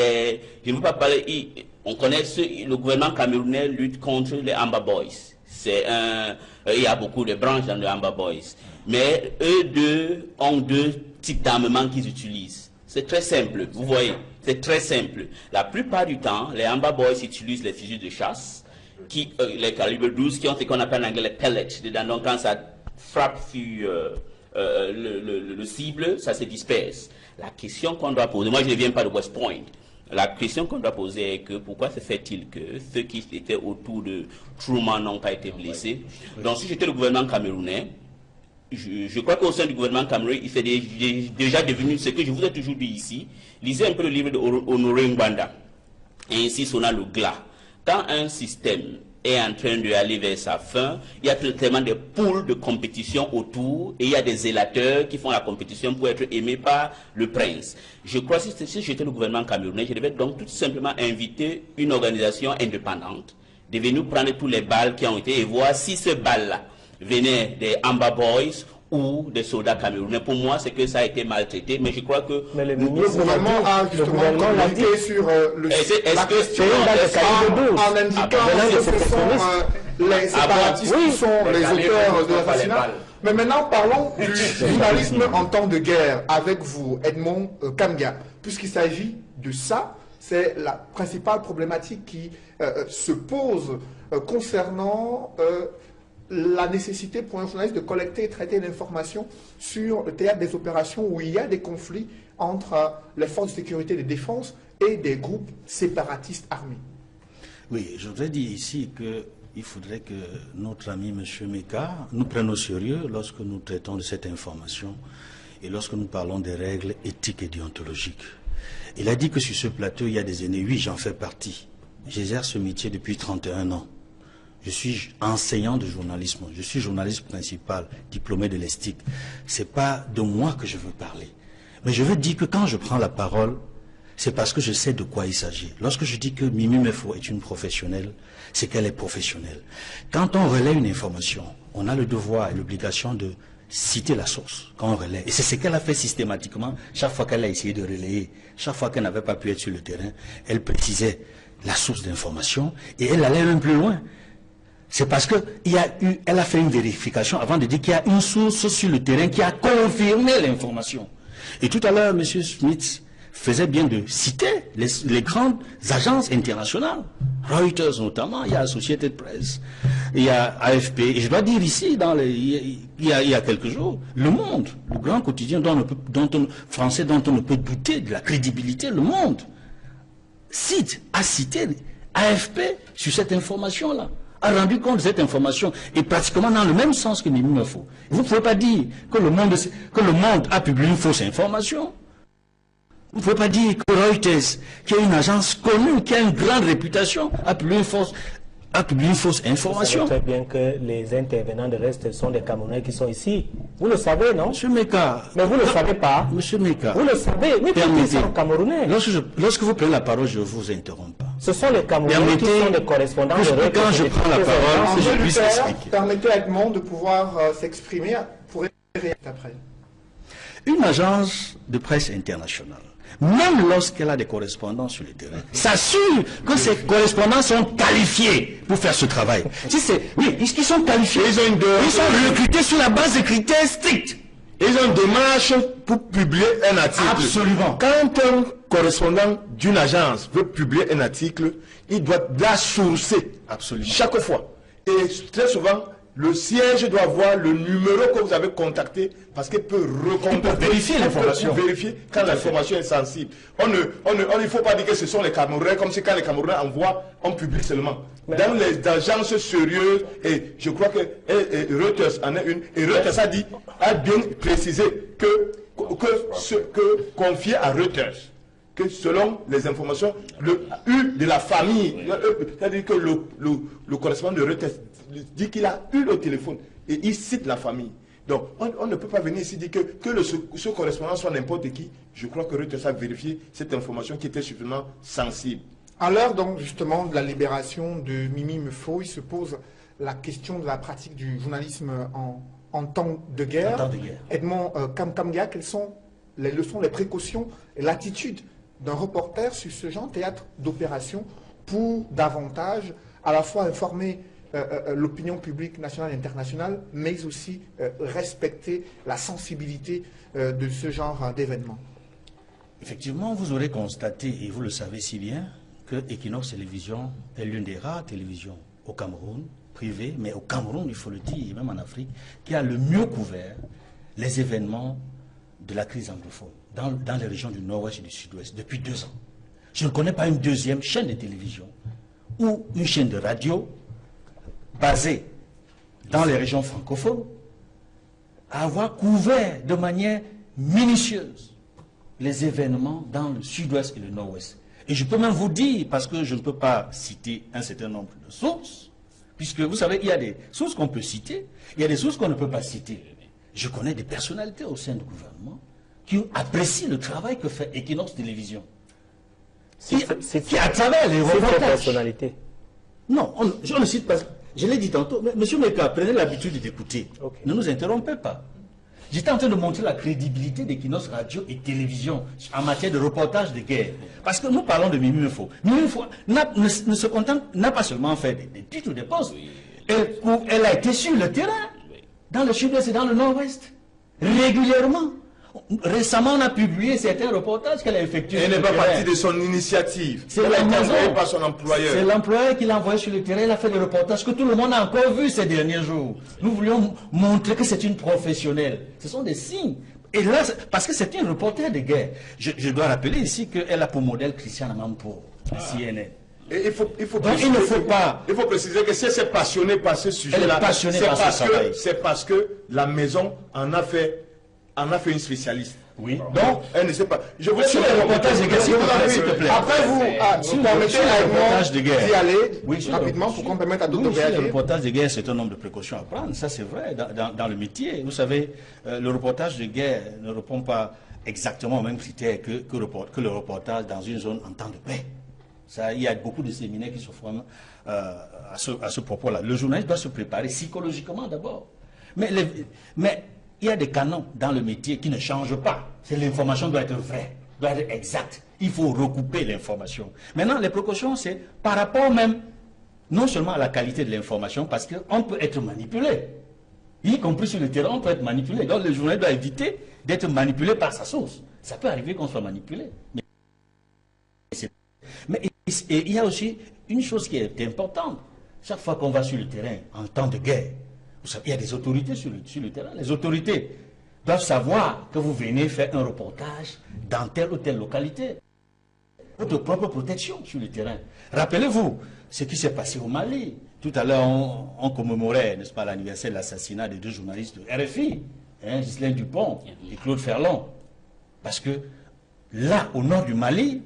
ne veux pas parler, on connaît le gouvernement camerounais lutte contre les Amba Boys. Il y a beaucoup de branches dans les Amba Boys. Mais eux deux ont 2 types d'armements qu'ils utilisent. C'est très simple, vous voyez, c'est très simple. La plupart du temps, les Amba Boys utilisent les fusils de chasse, les calibres 12, qui ont ce qu'on appelle en anglais les pellets dedans. Donc quand ça frappe sur le cible, ça se disperse. La question qu'on doit poser, moi je ne viens pas de West Point, la question qu'on doit poser est que pourquoi se fait-il que ceux qui étaient autour de Truman n'ont pas été blessés? Donc si j'étais le gouvernement camerounais, je crois qu'au sein du gouvernement camerounais, il s'est déjà devenu ce que je vous ai toujours dit ici. Lisez un peu le livre de Honoré Ngbanda, et ainsi sonna le glas. Quand un système est en train d'aller vers sa fin, il y a tellement de poules de compétition autour, et il y a des zélateurs qui font la compétition pour être aimés par le prince. Je crois que si j'étais le gouvernement camerounais, je devais donc tout simplement inviter une organisation indépendante de venir prendre tous les balles qui ont été et voir si ce bal-là venait des Amba Boys ou des soldats camerounais. Pour moi, c'est que ça a été maltraité, mais je crois que le gouvernement a justement communiqué sur la question en indiquant que ce sont les séparatistes qui sont les auteurs de l'assassinat. Mais maintenant, parlons du journalisme en temps de guerre avec vous, Edmond Kamga, puisqu'il s'agit de ça. C'est la principale problématique qui se pose concernant la nécessité pour un journaliste de collecter et traiter l'information sur le théâtre des opérations où il y a des conflits entre les forces de sécurité et de défense et des groupes séparatistes armés. Oui, je voudrais dire ici qu'il faudrait que notre ami M. Meka nous prenne au sérieux lorsque nous traitons de cette information et lorsque nous parlons des règles éthiques et déontologiques. Il a dit que sur ce plateau, il y a des aînés. Oui, j'en fais partie. J'exerce ce métier depuis 31 ans. Je suis enseignant de journalisme. Je suis journaliste principal, diplômé de l'ESTIC. Ce n'est pas de moi que je veux parler. Mais je veux dire que quand je prends la parole, c'est parce que je sais de quoi il s'agit. Lorsque je dis que Mimi Mefo est une professionnelle, c'est qu'elle est professionnelle. Quand on relaie une information, on a le devoir et l'obligation de citer la source quand on relaie. Et c'est ce qu'elle a fait systématiquement chaque fois qu'elle a essayé de relayer. Chaque fois qu'elle n'avait pas pu être sur le terrain, elle précisait la source d'information et elle allait même plus loin. C'est parce qu'elle a fait une vérification avant de dire qu'il y a une source sur le terrain qui a confirmé l'information. Et tout à l'heure, M. Smith faisait bien de citer les grandes agences internationales, Reuters notamment, il y a Associated Press, il y a AFP, et je dois dire ici, il y a quelques jours, Le Monde, le grand quotidien français dont on ne peut douter de la crédibilité, Le Monde, a cité AFP sur cette information-là, a rendu compte de cette information, et pratiquement dans le même sens que Mimi Mefo. Vous ne pouvez pas dire que le monde a publié une fausse information. Vous ne pouvez pas dire que Reuters, qui est une agence connue, qui a une grande réputation, a publié une fausse information. Vous savez très bien que les intervenants de reste sont des Camerounais qui sont ici. Vous le savez, non? Monsieur Meka. Mais vous ne le savez pas. Monsieur Meka. Vous le savez. Mais ils sont Camerounais. Lorsque vous prenez la parole, je ne vous interromps pas. Ce sont les Camerounais qui sont des correspondants de reste. Quand je prends la parole, que je puisse expliquer. Permettez à Edmond de pouvoir s'exprimer pour réagir après. Une agence de presse internationale, même lorsqu'elle a des correspondants sur le terrain, s'assure que ces correspondants sont qualifiés pour faire ce travail. Oui, ils sont qualifiés. Ils sont recrutés sur la base de critères stricts. Ils ont une démarche pour publier un article. Absolument. Quand un correspondant d'une agence veut publier un article, il doit la sourcer. Absolument. Chaque fois. Et très souvent, le siège doit voir le numéro que vous avez contacté parce qu'il peut vérifier l'information. Vérifier quand l'information est sensible. Il ne faut pas dire que ce sont les Camerounais, comme si quand les Camerounais envoient, on publie seulement. Dans les agences sérieuses, et je crois que Reuters en est une, et Reuters a bien précisé que confié à Reuters, que selon les informations, le U de la famille, c'est-à-dire que le correspondant de Reuters dit qu'il a eu le téléphone et il cite la famille. Donc, on ne peut pas venir ici dire que ce correspondant soit n'importe qui. Je crois que Reuters a vérifié cette information qui était suffisamment sensible. À l'heure donc justement de la libération de Mimi Mefo, il se pose la question de la pratique du journalisme en temps de guerre. Edmond Kamga, quelles sont les leçons, les précautions et l'attitude d'un reporter sur ce genre de théâtre d'opération pour davantage à la fois informer l'opinion publique nationale et internationale, mais aussi respecter la sensibilité de ce genre d'événements? Effectivement, vous aurez constaté, et vous le savez si bien, que Equinox Télévision est l'une des rares télévisions au Cameroun privé, mais au Cameroun, il faut le dire, et même en Afrique, qui a le mieux couvert les événements de la crise anglophone dans les régions du Nord-Ouest et du Sud-Ouest depuis 2 ans. Je ne connais pas une deuxième chaîne de télévision ou une chaîne de radio basée dans les régions francophones à avoir couvert de manière minutieuse les événements dans le Sud-Ouest et le Nord-Ouest. Et je peux même vous dire, parce que je ne peux pas citer un certain nombre de sources, puisque vous savez, il y a des sources qu'on peut citer, il y a des sources qu'on ne peut pas citer. Je connais des personnalités au sein du gouvernement qui apprécient le travail que fait Equinox Télévision. Qui à travers les reportages... personnalité. Non, je ne cite pas... Je l'ai dit tantôt, mais M. Meka, prenez l'habitude d'écouter. Okay. Ne nous interrompez pas. J'étais en train de montrer la crédibilité d'Equinox Radio et Télévision en matière de reportage de guerre. Parce que nous parlons de Mimi Mefo. Mimi Mefo n'a pas seulement fait des titres ou des postes. Elle a été sur le terrain, dans le Sud-Ouest et dans le Nord-Ouest, régulièrement. Récemment, on a publié certains reportages qu'elle a effectués. Elle n'est pas partie de son initiative. C'est la maison. Par son employeur. C'est l'employeur qui l'a envoyé sur le terrain. Il a fait des reportages que tout le monde a encore vu ces derniers jours. Nous voulions montrer que c'est une professionnelle. Ce sont des signes. Et là, parce que c'est une reporter de guerre. Je dois rappeler ici qu'elle a pour modèle Christiane Mampo, CNN. Et il faut préciser que si elle s'est passionnée par ce sujet-là, c'est parce que la maison en a fait une spécialiste. Oui. Donc, elle ne sait pas. Je vous sur les reportages de guerre, s'il te plaît. Après vous permettez à d'y aller rapidement pour qu'on permette à d'autres de réagir. Le reportage de guerre, c'est un nombre de précautions à prendre. Ça, c'est vrai dans le métier. Vous savez, le reportage de guerre ne répond pas exactement aux mêmes critères que le reportage dans une zone en temps de paix. Ça, il y a beaucoup de séminaires qui se forment à ce propos-là. Le journaliste doit se préparer psychologiquement d'abord. Mais il y a des canons dans le métier qui ne changent pas. L'information doit être vraie, doit être exacte. Il faut recouper l'information. Maintenant, les précautions, c'est par rapport même, non seulement à la qualité de l'information, parce qu'on peut être manipulé. Y compris sur le terrain, on peut être manipulé. Donc, le journaliste doit éviter d'être manipulé par sa source. Ça peut arriver qu'on soit manipulé. Mais il y a aussi une chose qui est importante. Chaque fois qu'on va sur le terrain, en temps de guerre, vous savez, il y a des autorités sur le terrain. Les autorités doivent savoir que vous venez faire un reportage dans telle ou telle localité. Votre propre protection sur le terrain. Rappelez-vous ce qui s'est passé au Mali. Tout à l'heure, on commémorait, n'est-ce pas, l'anniversaire de l'assassinat des 2 journalistes de RFI, Ghislain Dupont et Claude Ferland. Parce que là, au nord du Mali,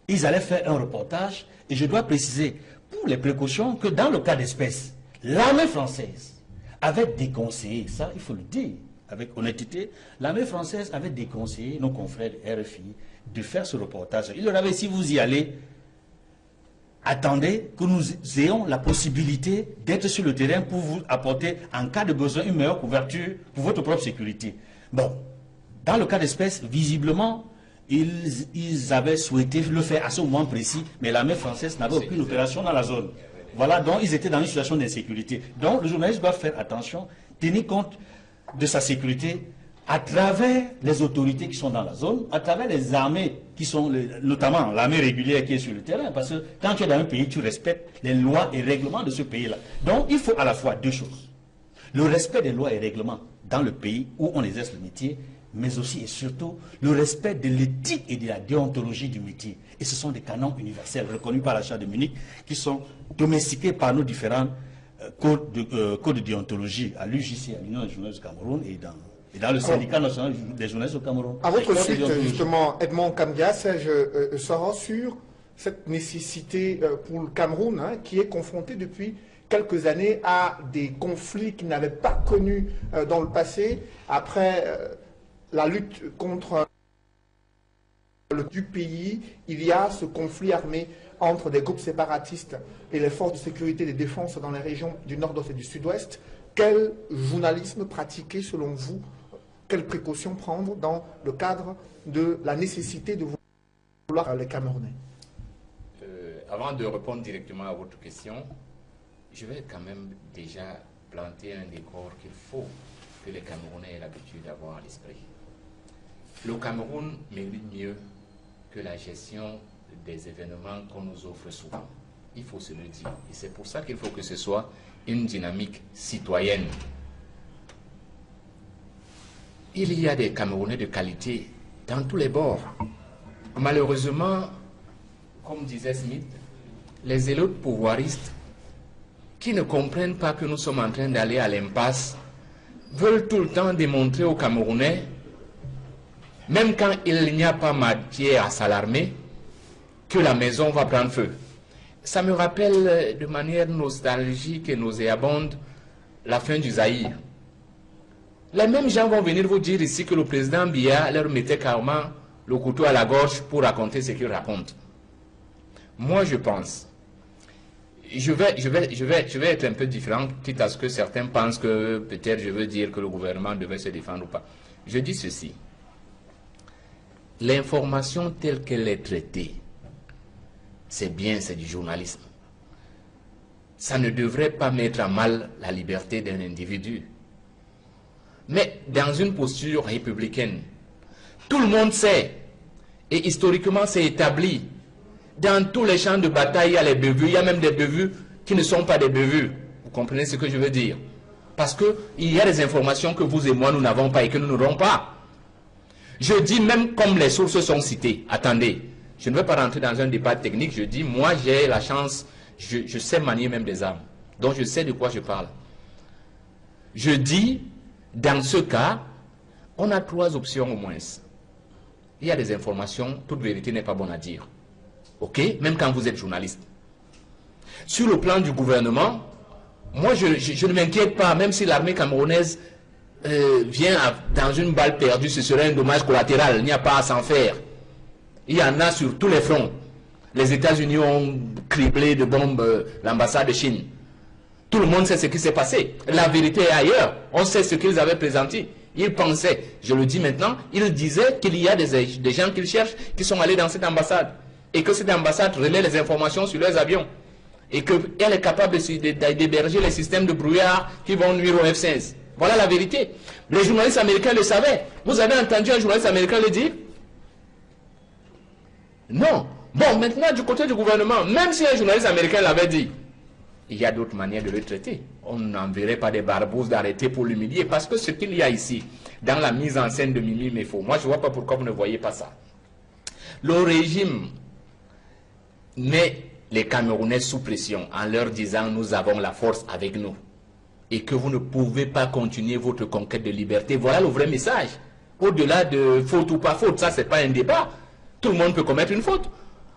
ils allaient faire un reportage. Et je dois préciser, pour les précautions, que dans le cas d'espèce, l'armée française avait déconseillé, ça il faut le dire avec honnêteté, l'armée française avait déconseillé nos confrères de RFI de faire ce reportage. Il leur avait, si vous y allez, attendez que nous ayons la possibilité d'être sur le terrain pour vous apporter, en cas de besoin, une meilleure couverture pour votre propre sécurité. Bon, dans le cas d'espèce, visiblement, ils avaient souhaité le faire à ce moment précis, mais l'armée française n'avait aucune opération dans la zone. Voilà, donc ils étaient dans une situation d'insécurité. Donc le journaliste doit faire attention, tenir compte de sa sécurité à travers les autorités qui sont dans la zone, à travers les armées qui sont, notamment l'armée régulière qui est sur le terrain, parce que quand tu es dans un pays, tu respectes les lois et règlements de ce pays-là. Donc il faut à la fois 2 choses. Le respect des lois et règlements dans le pays où on exerce le métier, mais aussi et surtout le respect de l'éthique et de la déontologie du métier. Et ce sont des canons universels reconnus par la Charte de Munich qui sont domestiqués par nos différents codes de déontologie à l'UJC, à l'Union des journalistes du Cameroun et dans le syndicat national des journalistes au Cameroun. À votre suite, justement, Edmond Kambias, je sors sur cette nécessité pour le Cameroun, qui est confronté depuis quelques années à des conflits qu'il n'avait pas connus dans le passé, après la lutte contre du pays, il y a ce conflit armé entre des groupes séparatistes et les forces de sécurité et de défense dans les régions du nord-ouest et du sud-ouest. Quel journalisme pratiquer selon vous? Quelles précautions prendre dans le cadre de la nécessité de vouloir les Camerounais? Avant de répondre directement à votre question, je vais quand même déjà planter un décor qu'il faut que les Camerounais aient l'habitude d'avoir à l'esprit. Le Cameroun mérite mieux que la gestion des événements qu'on nous offre souvent. Il faut se le dire. Et c'est pour ça qu'il faut que ce soit une dynamique citoyenne. Il y a des Camerounais de qualité dans tous les bords. Malheureusement, comme disait Smith, les élites pouvoiristes qui ne comprennent pas que nous sommes en train d'aller à l'impasse veulent tout le temps démontrer aux Camerounais, même quand il n'y a pas matière à s'alarmer, que la maison va prendre feu. Ça me rappelle de manière nostalgique et nauséabonde la fin du Zaïre. Les mêmes gens vont venir vous dire ici que le président Biya leur mettait carrément le couteau à la gorge pour raconter ce qu'il raconte. Moi, je pense, je vais être un peu différent, quitte à ce que certains pensent que peut-être je veux dire que le gouvernement devait se défendre ou pas. Je dis ceci. L'information telle qu'elle est traitée, c'est bien, c'est du journalisme. Ça ne devrait pas mettre à mal la liberté d'un individu. Mais dans une posture républicaine, tout le monde sait, et historiquement c'est établi, dans tous les champs de bataille, il y a les bévues, il y a même des bévues qui ne sont pas des bévues. Vous comprenez ce que je veux dire? Parce qu'il y a des informations que vous et moi, nous n'avons pas et que nous n'aurons pas. Je dis même comme les sources sont citées. Attendez, je ne vais pas rentrer dans un débat technique, je dis, moi j'ai la chance, je sais manier même des armes. Donc je sais de quoi je parle. Je dis, dans ce cas, on a 3 options au moins. Il y a des informations, toute vérité n'est pas bonne à dire. Ok? Même quand vous êtes journaliste. Sur le plan du gouvernement, moi je ne m'inquiète pas, même si l'armée camerounaise vient dans une balle perdue, ce serait un dommage collatéral, il n'y a pas à s'en faire. Il y en a sur tous les fronts. Les États-Unis ont criblé de bombes l'ambassade de Chine. Tout le monde sait ce qui s'est passé. La vérité est ailleurs. On sait ce qu'ils avaient présenté. Ils pensaient, je le dis maintenant, ils disaient qu'il y a des gens qu'ils cherchent qui sont allés dans cette ambassade. Et que cette ambassade relaie les informations sur leurs avions. Et qu'elle est capable d'héberger les systèmes de brouillard qui vont nuire au F-16. Voilà la vérité. Les journalistes américains le savaient. Vous avez entendu un journaliste américain le dire? Non. Bon, maintenant, du côté du gouvernement, même si un journaliste américain l'avait dit, il y a d'autres manières de le traiter. On n'enverrait pas des barbouzes d'arrêter pour l'humilier. Parce que ce qu'il y a ici, dans la mise en scène de Mimi Mefo, moi je ne vois pas pourquoi vous ne voyez pas ça. Le régime met les Camerounais sous pression en leur disant nous avons la force avec nous. Et que vous ne pouvez pas continuer votre conquête de liberté. Voilà le vrai message. Au-delà de faute ou pas faute, ça c'est pas un débat. Tout le monde peut commettre une faute.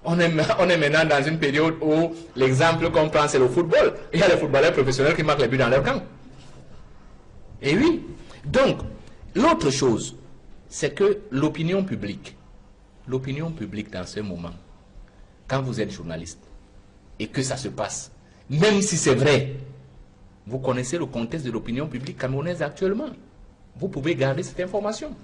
On est maintenant dans une période où l'exemple qu'on prend c'est le football. Il y a les footballeurs professionnels qui marquent les buts dans leur camp. Et oui. Donc, l'autre chose, c'est que l'opinion publique dans ce moment, quand vous êtes journaliste, et que ça se passe, même si c'est vrai, vous connaissez le contexte de l'opinion publique camerounaise actuellement. Vous pouvez garder cette information.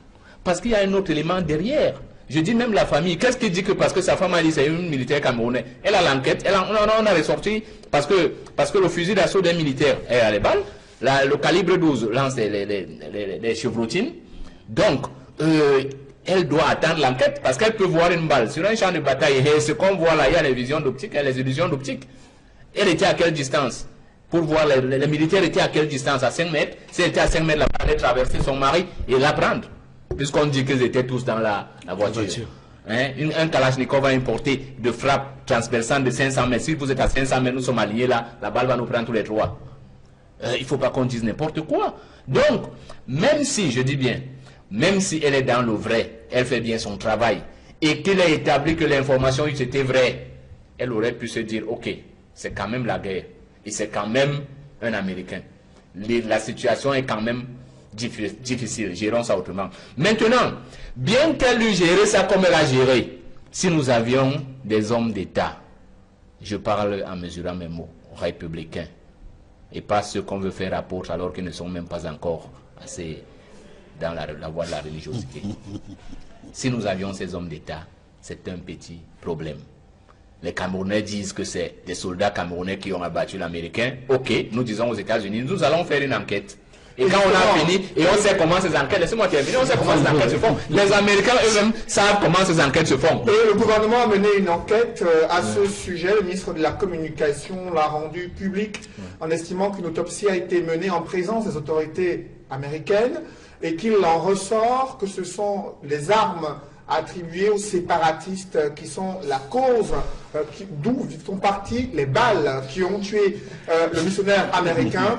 Parce qu'il y a un autre élément derrière. Je dis même la famille. Qu'est-ce qui dit que parce que sa femme a dit c'est une militaire camerounaise? Elle a l'enquête. On a ressorti parce que le fusil d'assaut d'un militaire est à les balles. Le calibre 12 lance les chevrotines. Donc, elle doit attendre l'enquête parce qu'elle peut voir une balle sur un champ de bataille. Et ce qu'on voit là, il y a les visions d'optique, les illusions d'optique. Elle était à quelle distance? Pour voir les militaires étaient à quelle distance? À 5 mètres. Si elle était à 5 mètres, la balle allait traverser son mari et la prendre. Puisqu'on dit qu'ils étaient tous dans la voiture. Hein? Un Kalachnikov importé de frappe transversale de 500 mètres. Si vous êtes à 500 mètres, nous sommes alignés là, la balle va nous prendre tous les 3. Il ne faut pas qu'on dise n'importe quoi. Donc, même si, je dis bien, même si elle est dans le vrai, elle fait bien son travail, et qu'il est établi que l'information était vraie, elle aurait pu se dire, ok, c'est quand même la guerre, et c'est quand même un Américain. La situation est quand même difficile, gérons ça autrement. Maintenant, bien qu'elle eût géré ça comme elle a géré, si nous avions des hommes d'État, je parle en mesurant mes mots, républicains, et pas ceux qu'on veut faire apôtres alors qu'ils ne sont même pas encore assez dans la voie de la religiosité. Si nous avions ces hommes d'État, c'est un petit problème. Les Camerounais disent que c'est des soldats camerounais qui ont abattu l'Américain. Ok, nous disons aux États-Unis, nous allons faire une enquête. Et quand on a fini, et on sait comment ces enquêtes, laissez-moi terminer, on sait comment ces enquêtes se font. Les Américains eux-mêmes savent comment ces enquêtes se font. Et le gouvernement a mené une enquête à ce sujet. Le ministre de la Communication l'a rendu public en estimant qu'une autopsie a été menée en présence des autorités américaines et qu'il en ressort que ce sont les armes attribuées aux séparatistes qui sont la cause, d'où sont parties les balles qui ont tué le missionnaire américain.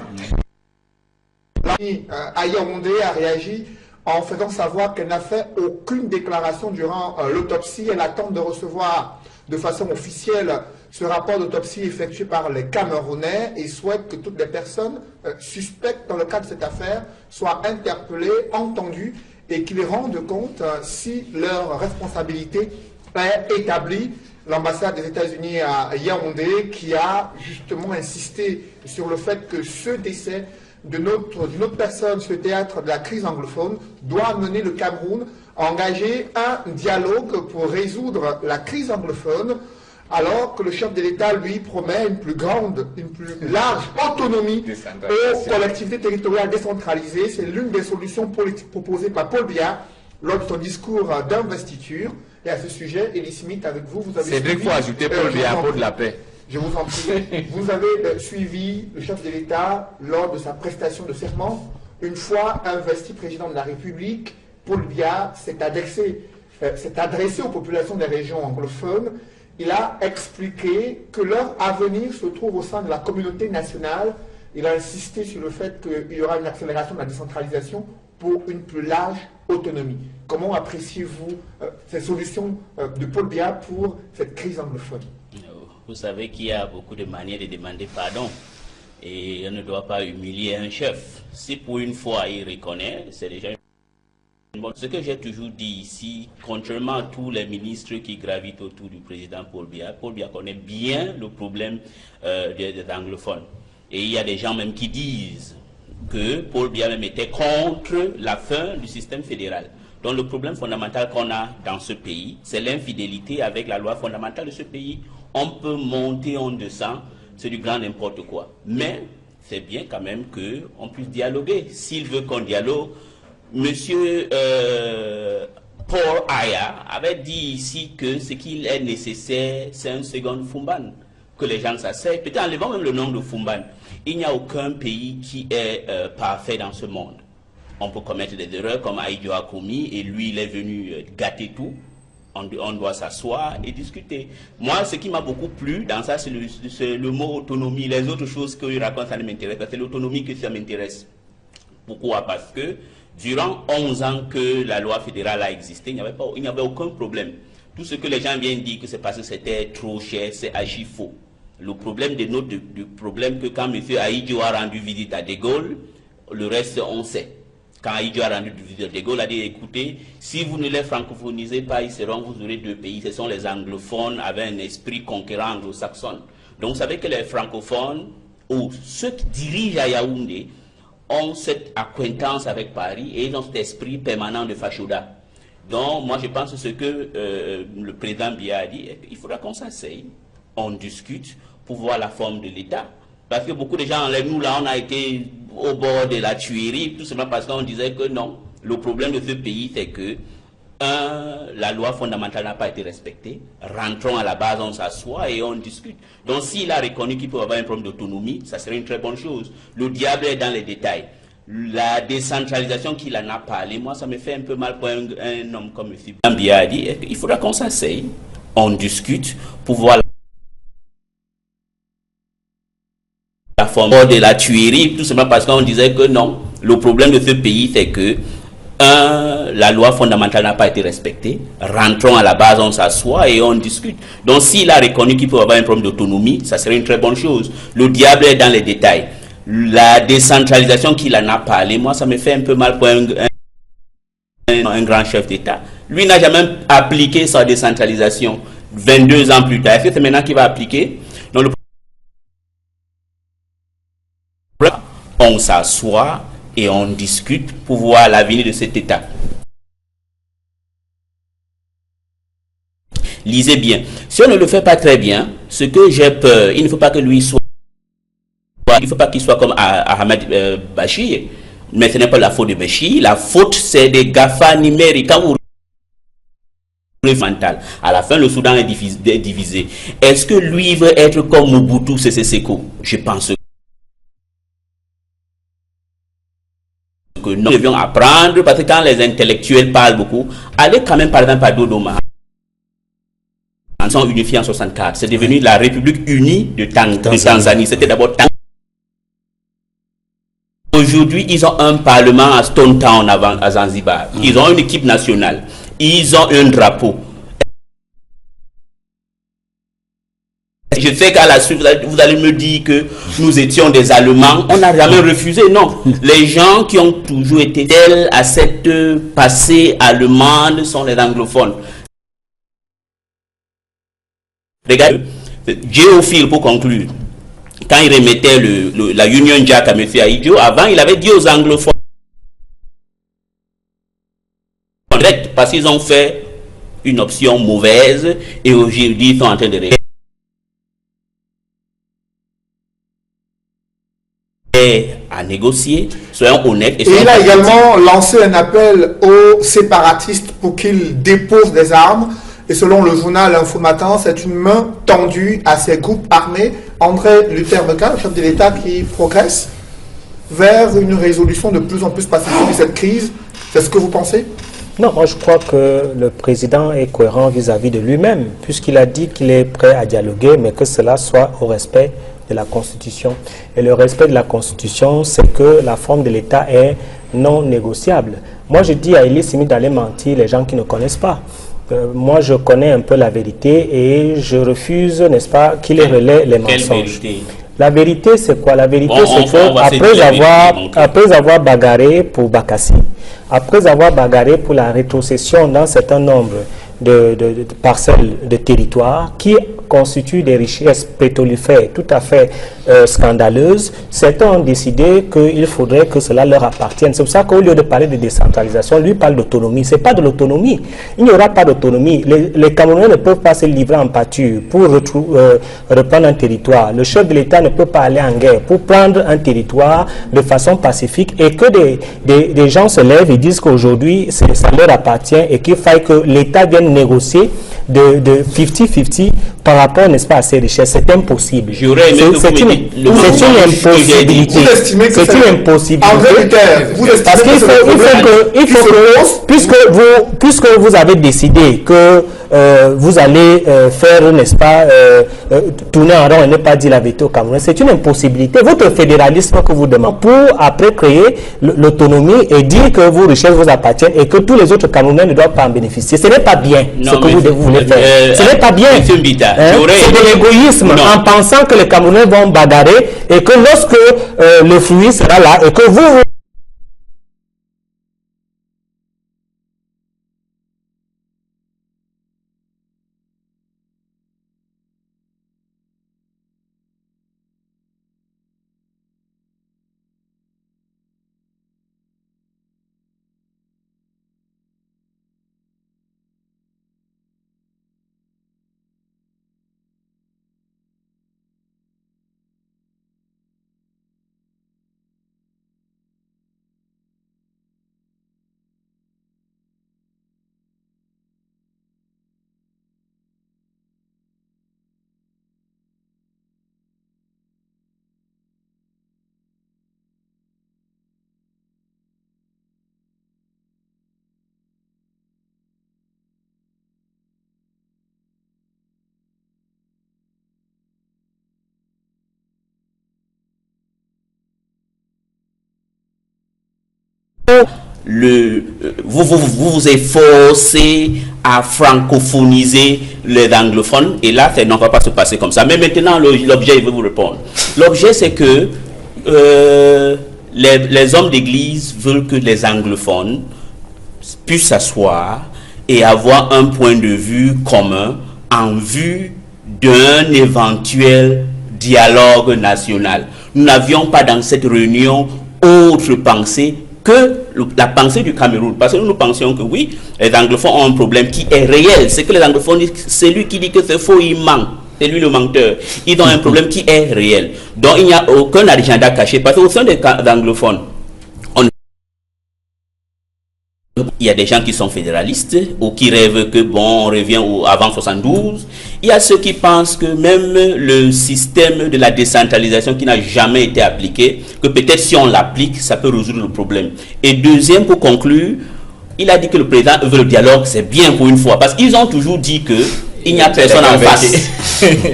À Yaoundé a réagi en faisant savoir qu'elle n'a fait aucune déclaration durant l'autopsie. Elle attend de recevoir de façon officielle ce rapport d'autopsie effectué par les Camerounais et souhaite que toutes les personnes suspectes dans le cadre de cette affaire soient interpellées, entendues et qu'ils rendent compte si leur responsabilité est établie. L'ambassade des États-Unis à Yaoundé qui a justement insisté sur le fait que ce décès d'une autre personne sur le théâtre de la crise anglophone doit mener le Cameroun à engager un dialogue pour résoudre la crise anglophone, alors que le chef de l'État, lui, promet une plus large autonomie aux collectivités territoriales décentralisées. C'est l'une des solutions politiques proposées par Paul Biya lors de son discours d'investiture. Et à ce sujet, Elie Smith, avec vous, vous avez Cédric, faut ajouter Paul Biya pour de la paix. Je vous en prie. Vous avez suivi le chef de l'État lors de sa prestation de serment. Une fois investi président de la République, Paul Biya s'est adressé aux populations des régions anglophones. Il a expliqué que leur avenir se trouve au sein de la communauté nationale. Il a insisté sur le fait qu'il y aura une accélération de la décentralisation pour une plus large autonomie. Comment appréciez-vous ces solutions de Paul Biya pour cette crise anglophone? Vous savez qu'il y a beaucoup de manières de demander pardon et on ne doit pas humilier un chef. Si pour une fois il reconnaît, c'est déjà ce que j'ai toujours dit ici, contrairement à tous les ministres qui gravitent autour du président Paul Biya connaît bien le problème des anglophones. Et il y a des gens même qui disent que Paul Biya même était contre la fin du système fédéral. Donc le problème fondamental qu'on a dans ce pays, c'est l'infidélité avec la loi fondamentale de ce pays. On peut monter, on descend, c'est du grand n'importe quoi. Mais c'est bien quand même qu'on puisse dialoguer. S'il veut qu'on dialogue, Monsieur Paul Aya avait dit ici que ce qu'il est nécessaire, c'est un second Fumban, que les gens s'asseyent, peut-être en levant même le nom de Fumban. Il n'y a aucun pays qui est parfait dans ce monde. On peut commettre des erreurs comme Aïdjo a commis, et lui, il est venu gâter tout. On doit s'asseoir et discuter. Moi, ce qui m'a beaucoup plu dans ça, c'est le mot autonomie. Les autres choses qu'il raconte, ça ne m'intéresse pas. C'est l'autonomie que ça m'intéresse. Pourquoi? Parce que durant 11 ans que la loi fédérale a existé, il n'y avait aucun problème. Tout ce que les gens viennent dire que c'est parce que c'était trop cher, c'est archi faux. Le problème du problème que quand M. Aïdjo a rendu visite à De Gaulle, le reste on sait. Quand Aïdjo a rendu visite à De Gaulle, a dit écoutez, si vous ne les francophonisez pas, vous aurez deux pays. Ce sont les anglophones avec un esprit conquérant anglo-saxon. Donc vous savez que les francophones, ou ceux qui dirigent à Yaoundé, ont cette acquaintance avec Paris et ils ont cet esprit permanent de Fachoda. Donc moi je pense que ce que le président Biya a dit, il faudra qu'on s'asseye, on discute pour voir la forme de l'État. Parce que beaucoup de gens, nous là, on a été au bord de la tuerie, tout simplement parce qu'on disait que non, le problème de ce pays c'est que la loi fondamentale n'a pas été respectée. Rentrons à la base, on s'assoit et on discute. Donc s'il a reconnu qu'il peut avoir un problème d'autonomie, ça serait une très bonne chose. Le diable est dans les détails. La décentralisation qu'il en a parlé, moi ça me fait un peu mal pour un homme comme M. Biya a dit, il faudra qu'on s'asseye, on discute pour voir la forme de la tuerie, tout simplement parce qu'on disait que non, le problème de ce pays c'est que la loi fondamentale n'a pas été respectée. Rentrons à la base, on s'assoit et on discute. Donc s'il a reconnu qu'il peut avoir un problème d'autonomie, ça serait une très bonne chose. Le diable est dans les détails. La décentralisation qu'il en a parlé, moi ça me fait un peu mal pour un grand chef d'État. Lui n'a jamais appliqué sa décentralisation 22 ans plus tard. Est-ce que c'est maintenant qu'il va appliquer? Donc, on s'assoit et on discute pour voir l'avenir de cet État. Lisez bien. Si on ne le fait pas très bien, ce que j'ai peur, il ne faut pas que lui soit, il ne faut pas qu'il soit comme Ahmed Bachir. Mais ce n'est pas la faute de Béchi, la faute c'est des GAFA numériques. Quand vous mental. À la fin, le Soudan est divisé. Est-ce que lui veut être comme Mobutu Sese Seko? Je pense que nous devions apprendre, parce que quand les intellectuels parlent beaucoup, allez quand même par exemple à Dodoma. Ils sont unifiés en 64. C'est devenu la République unie de Tanzanie. C'était d'abord Tanzanie. Aujourd'hui, ils ont un parlement à Stone Town à Zanzibar. Ils ont une équipe nationale. Ils ont un drapeau. Je sais qu'à la suite, vous allez me dire que nous étions des Allemands. On n'a jamais refusé, non. Les gens qui ont toujours été fidèles à cette passée allemande sont les anglophones. Regardez, Géophile, pour conclure, quand il remettait la Union Jack à M. Aïdjo, avant, il avait dit aux anglophones, parce qu'ils ont fait une option mauvaise et aujourd'hui ils sont en train de à négocier, soyons honnêtes. Et il a également lancé un appel aux séparatistes pour qu'ils déposent des armes. Et selon le journal Info Matin, c'est une main tendue à ces groupes armés. André Luther Beca, le chef de l'État, qui progresse vers une résolution de plus en plus pacifique de cette crise. C'est ce que vous pensez? Non, moi je crois que le président est cohérent vis-à-vis de lui-même, puisqu'il a dit qu'il est prêt à dialoguer, mais que cela soit au respect de la Constitution. Et le respect de la Constitution, c'est que la forme de l'État est non négociable. Moi je dis à Elie Simi d'aller mentir les gens qui ne connaissent pas. Moi je connais un peu la vérité et je refuse, n'est-ce pas, qu'il relaie les mensonges. La vérité c'est quoi? La vérité c'est que après avoir bagarré pour Bakassi, après avoir bagarré pour la rétrocession d'un certain nombre de parcelles de territoire qui constituent des richesses pétrolifères tout à fait scandaleuses, certains ont décidé qu'il faudrait que cela leur appartienne. C'est pour ça qu'au lieu de parler de décentralisation, lui parle d'autonomie. Ce n'est pas de l'autonomie. Il n'y aura pas d'autonomie. Les Camerounais ne peuvent pas se livrer en pâture pour reprendre un territoire. Le chef de l'État ne peut pas aller en guerre pour prendre un territoire de façon pacifique et que des gens se lèvent et disent qu'aujourd'hui ça leur appartient et qu'il faille que l'État vienne négocier de 50-50 par rapport, n'est-ce pas, à ces richesses. C'est impossible. C'est une impossibilité. C'est une impossibilité. Parce qu'il faut que, puisque vous avez décidé que vous allez faire, n'est-ce pas, tourner en rond et ne pas dire la vérité au Cameroun, c'est une impossibilité. Votre fédéralisme que vous demandez pour après créer l'autonomie et dire que vos richesses vous appartiennent et que tous les autres Camerounais ne doivent pas en bénéficier. Ce n'est pas bien ce que vous voulez faire. Ce n'est pas bien. C'est de l'égoïsme en pensant que les Camerounais vont bagarrer et que lorsque le fruit sera là et que vous vous efforcez à francophoniser les anglophones et là, ça ne va pas se passer comme ça. Mais maintenant, l'objet, il veut vous répondre. L'objet, c'est que les hommes d'église veulent que les anglophones puissent s'asseoir et avoir un point de vue commun en vue d'un éventuel dialogue national. Nous n'avions pas dans cette réunion autre pensée que la pensée du Cameroun. Parce que nous pensions que oui, les anglophones ont un problème qui est réel. C'est que les anglophones disent, c'est lui qui dit que c'est faux, il ment. C'est lui le menteur. Ils ont un problème qui est réel. Donc il n'y a aucun agenda caché. Parce qu'au sein des anglophones, Il y a des gens qui sont fédéralistes ou qui rêvent que, bon, on revient avant 72. Il y a ceux qui pensent que même le système de la décentralisation qui n'a jamais été appliqué, que peut-être si on l'applique, ça peut résoudre le problème. Et deuxième, pour conclure, il a dit que le président veut le dialogue, c'est bien pour une fois. Parce qu'ils ont toujours dit que il n'y a personne en face.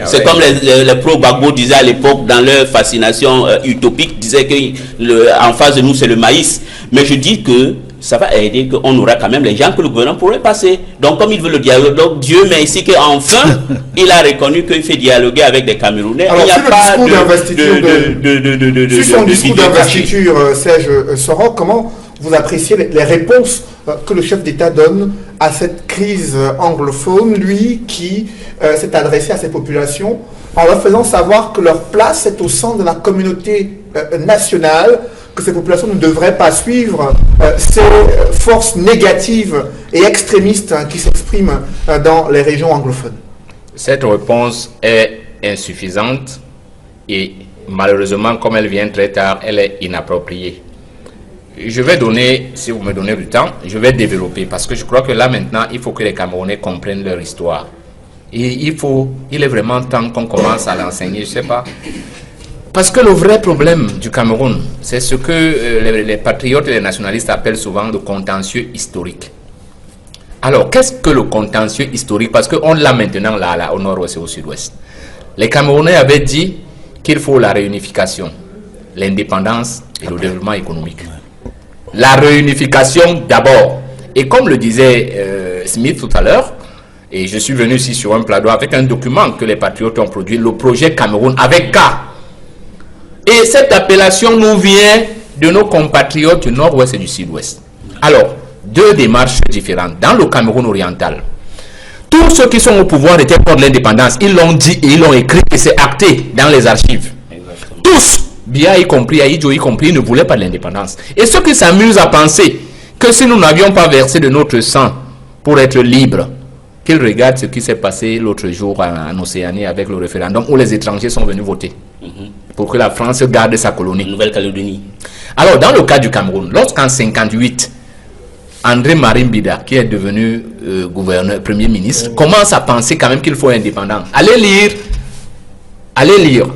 C'est comme les pro-Gbagbo disaient à l'époque, dans leur fascination utopique, disaient qu'en face de nous, c'est le maïs. Mais je dis que ça va aider qu'on aura quand même les gens que le gouvernement pourrait passer. Donc, comme il veut le dialogue, donc Dieu merci qu'enfin, il a reconnu qu'il fait dialoguer avec des Camerounais. Alors, il n'y a pas sur son discours d'investiture, Serge Soro, comment vous appréciez les réponses que le chef d'État donne à cette crise anglophone, lui qui s'est adressé à ces populations en leur faisant savoir que leur place est au sein de la communauté nationale, que ces populations ne devraient pas suivre ces forces négatives et extrémistes qui s'expriment dans les régions anglophones? Cette réponse est insuffisante et malheureusement, comme elle vient très tard, elle est inappropriée. Je vais donner, si vous me donnez du temps, je vais développer parce que je crois que là maintenant, il faut que les Camerounais comprennent leur histoire. Et il est vraiment temps qu'on commence à l'enseigner, je ne sais pas. Parce que le vrai problème du Cameroun, c'est ce que les patriotes et les nationalistes appellent souvent le contentieux historique. Alors, qu'est-ce que le contentieux historique? Parce qu'on l'a maintenant là, au nord-ouest et au sud-ouest. Les Camerounais avaient dit qu'il faut la réunification, l'indépendance et le développement économique. La réunification d'abord. Et comme le disait Smith tout à l'heure, et je suis venu ici sur un plateau avec un document que les patriotes ont produit, le projet Cameroun avec K. Et cette appellation nous vient de nos compatriotes du nord-ouest et du sud-ouest. Alors, deux démarches différentes. Dans le Cameroun oriental, tous ceux qui sont au pouvoir étaient pour l'indépendance. Ils l'ont dit et ils l'ont écrit et c'est acté dans les archives. Exactement. Tous, Biya y compris, Aïdjo y compris, ne voulaient pas de l'indépendance. Et ceux qui s'amusent à penser que si nous n'avions pas versé de notre sang pour être libres, qu'ils regardent ce qui s'est passé l'autre jour en Océanie avec le référendum où les étrangers sont venus voter pour que la France garde sa colonie. Nouvelle-Calédonie. Alors, dans le cas du Cameroun, lorsqu'en 1958, André Marimbida, qui est devenu gouverneur, premier ministre, commence à penser quand même qu'il faut indépendance. Allez lire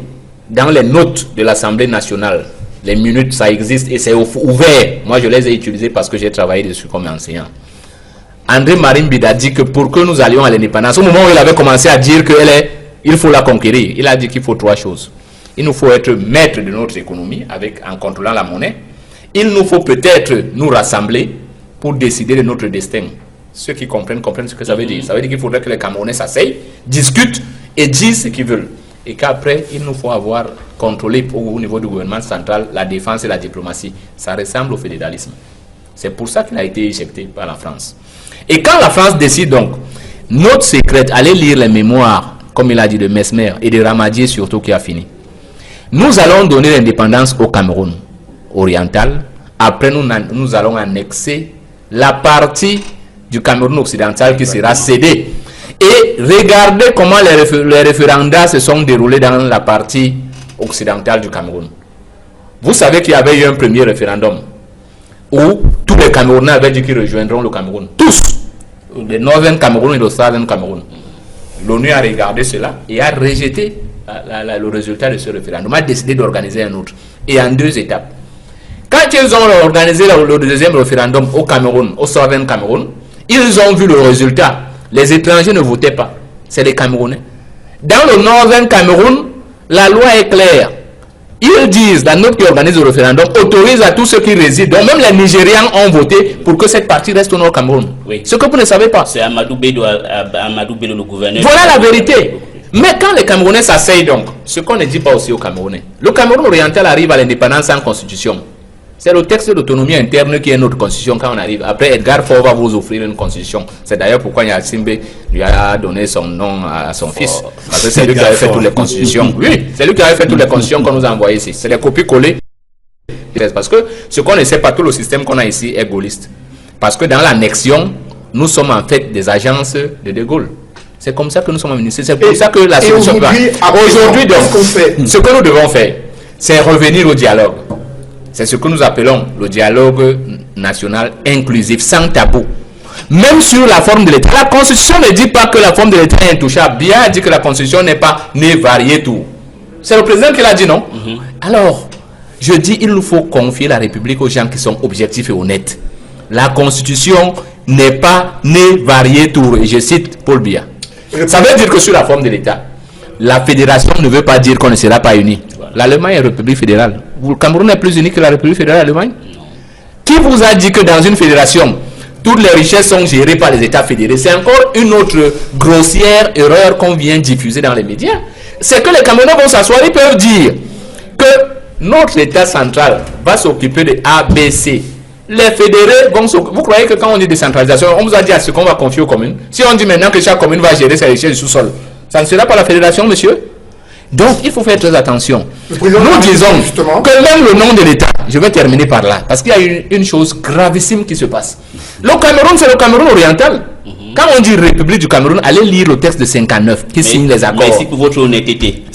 dans les notes de l'Assemblée nationale, les minutes, ça existe et c'est ouvert. Moi, je les ai utilisées parce que j'ai travaillé dessus comme enseignant. André Marimbida dit que pour que nous allions à l'indépendance, au moment où il avait commencé à dire qu'il faut la conquérir, il a dit qu'il faut trois choses. Il nous faut être maître de notre économie en contrôlant la monnaie. Il nous faut peut-être nous rassembler pour décider de notre destin. Ceux qui comprennent ce que ça veut dire. Ça veut dire qu'il faudrait que les Camerounais s'asseyent, discutent et disent ce qu'ils veulent. Et qu'après, il nous faut avoir contrôlé au niveau du gouvernement central la défense et la diplomatie. Ça ressemble au fédéralisme. C'est pour ça qu'il a été éjecté par la France. Et quand la France décide donc, notre secrète, allez lire les mémoires, comme il a dit, de Mesmer et de Ramadier surtout qui a fini. Nous allons donner l'indépendance au Cameroun oriental. Après, nous allons annexer la partie du Cameroun occidental qui sera cédée. Et regardez comment les référendats se sont déroulés dans la partie occidentale du Cameroun. Vous savez qu'il y avait eu un premier référendum où tous les Camerounais avaient dit qu'ils rejoindront le Cameroun. Tous. Le Northern Cameroun et le Southern Cameroun. L'ONU a regardé cela et a rejeté le résultat de ce référendum. A décidé d'organiser un autre. Et en deux étapes. Quand ils ont organisé le deuxième référendum au Cameroun, au Southern Cameroun, ils ont vu le résultat. Les étrangers ne votaient pas. C'est les Camerounais. Dans le Northern Cameroun, la loi est claire. Ils disent, la note qui organise le référendum autorise à tous ceux qui résident, donc même les Nigérians ont voté pour que cette partie reste au Nord Cameroun. Oui. Ce que vous ne savez pas. C'est Amadou Bello le gouverneur. Voilà la vérité. Mais quand les Camerounais s'asseyent donc, ce qu'on ne dit pas aussi aux Camerounais, le Cameroun oriental arrive à l'indépendance sans constitution. C'est le texte d'autonomie interne qui est notre constitution quand on arrive. Après, Edgar Faure va vous offrir une constitution. C'est d'ailleurs pourquoi Yacimbe lui a donné son nom à son fils. Parce que c'est lui qui avait fait toutes les constitutions. Oui, c'est lui qui avait fait toutes les constitutions qu'on nous a envoyées ici. C'est des copies collées. Parce que ce qu'on ne sait pas, tout le système qu'on a ici est gaulliste. Parce que dans l'annexion, nous sommes en fait des agences de De Gaulle. C'est comme ça que nous sommes ministres. C'est pour ça que la solution... Aujourd'hui, donc, ce que nous devons faire, c'est revenir au dialogue. C'est ce que nous appelons le dialogue national inclusif, sans tabou. Même sur la forme de l'État. La Constitution ne dit pas que la forme de l'État est intouchable. Bien dit que la Constitution n'est pas né varié tout. C'est le président qui l'a dit, non? Alors, je dis, il nous faut confier la République aux gens qui sont objectifs et honnêtes. La Constitution n'est pas né varié tout. Et je cite Paul Biya. Ça veut dire que sur la forme de l'État, la fédération ne veut pas dire qu'on ne sera pas unis. L'Allemagne est République fédérale. Le Cameroun est plus uni que la République fédérale d'Allemagne? Qui vous a dit que dans une fédération, toutes les richesses sont gérées par les États fédérés? C'est encore une autre grossière erreur qu'on vient diffuser dans les médias. C'est que les Camerounais vont s'asseoir, ils peuvent dire que notre État central va s'occuper de ABC. Les fédérés vont s'occuper. Vous croyez que quand on dit décentralisation, on vous a dit à ce qu'on va confier aux communes? Si on dit maintenant que chaque commune va gérer ses richesses du sous-sol, ça ne sera pas la fédération, monsieur? Donc, il faut faire très attention. Nous disons que même le nom de l'État, je vais terminer par là, parce qu'il y a une chose gravissime qui se passe. Le Cameroun, c'est le Cameroun oriental. Quand on dit République du Cameroun, allez lire le texte de 59 qui signe les accords. Merci pour votre honnêteté.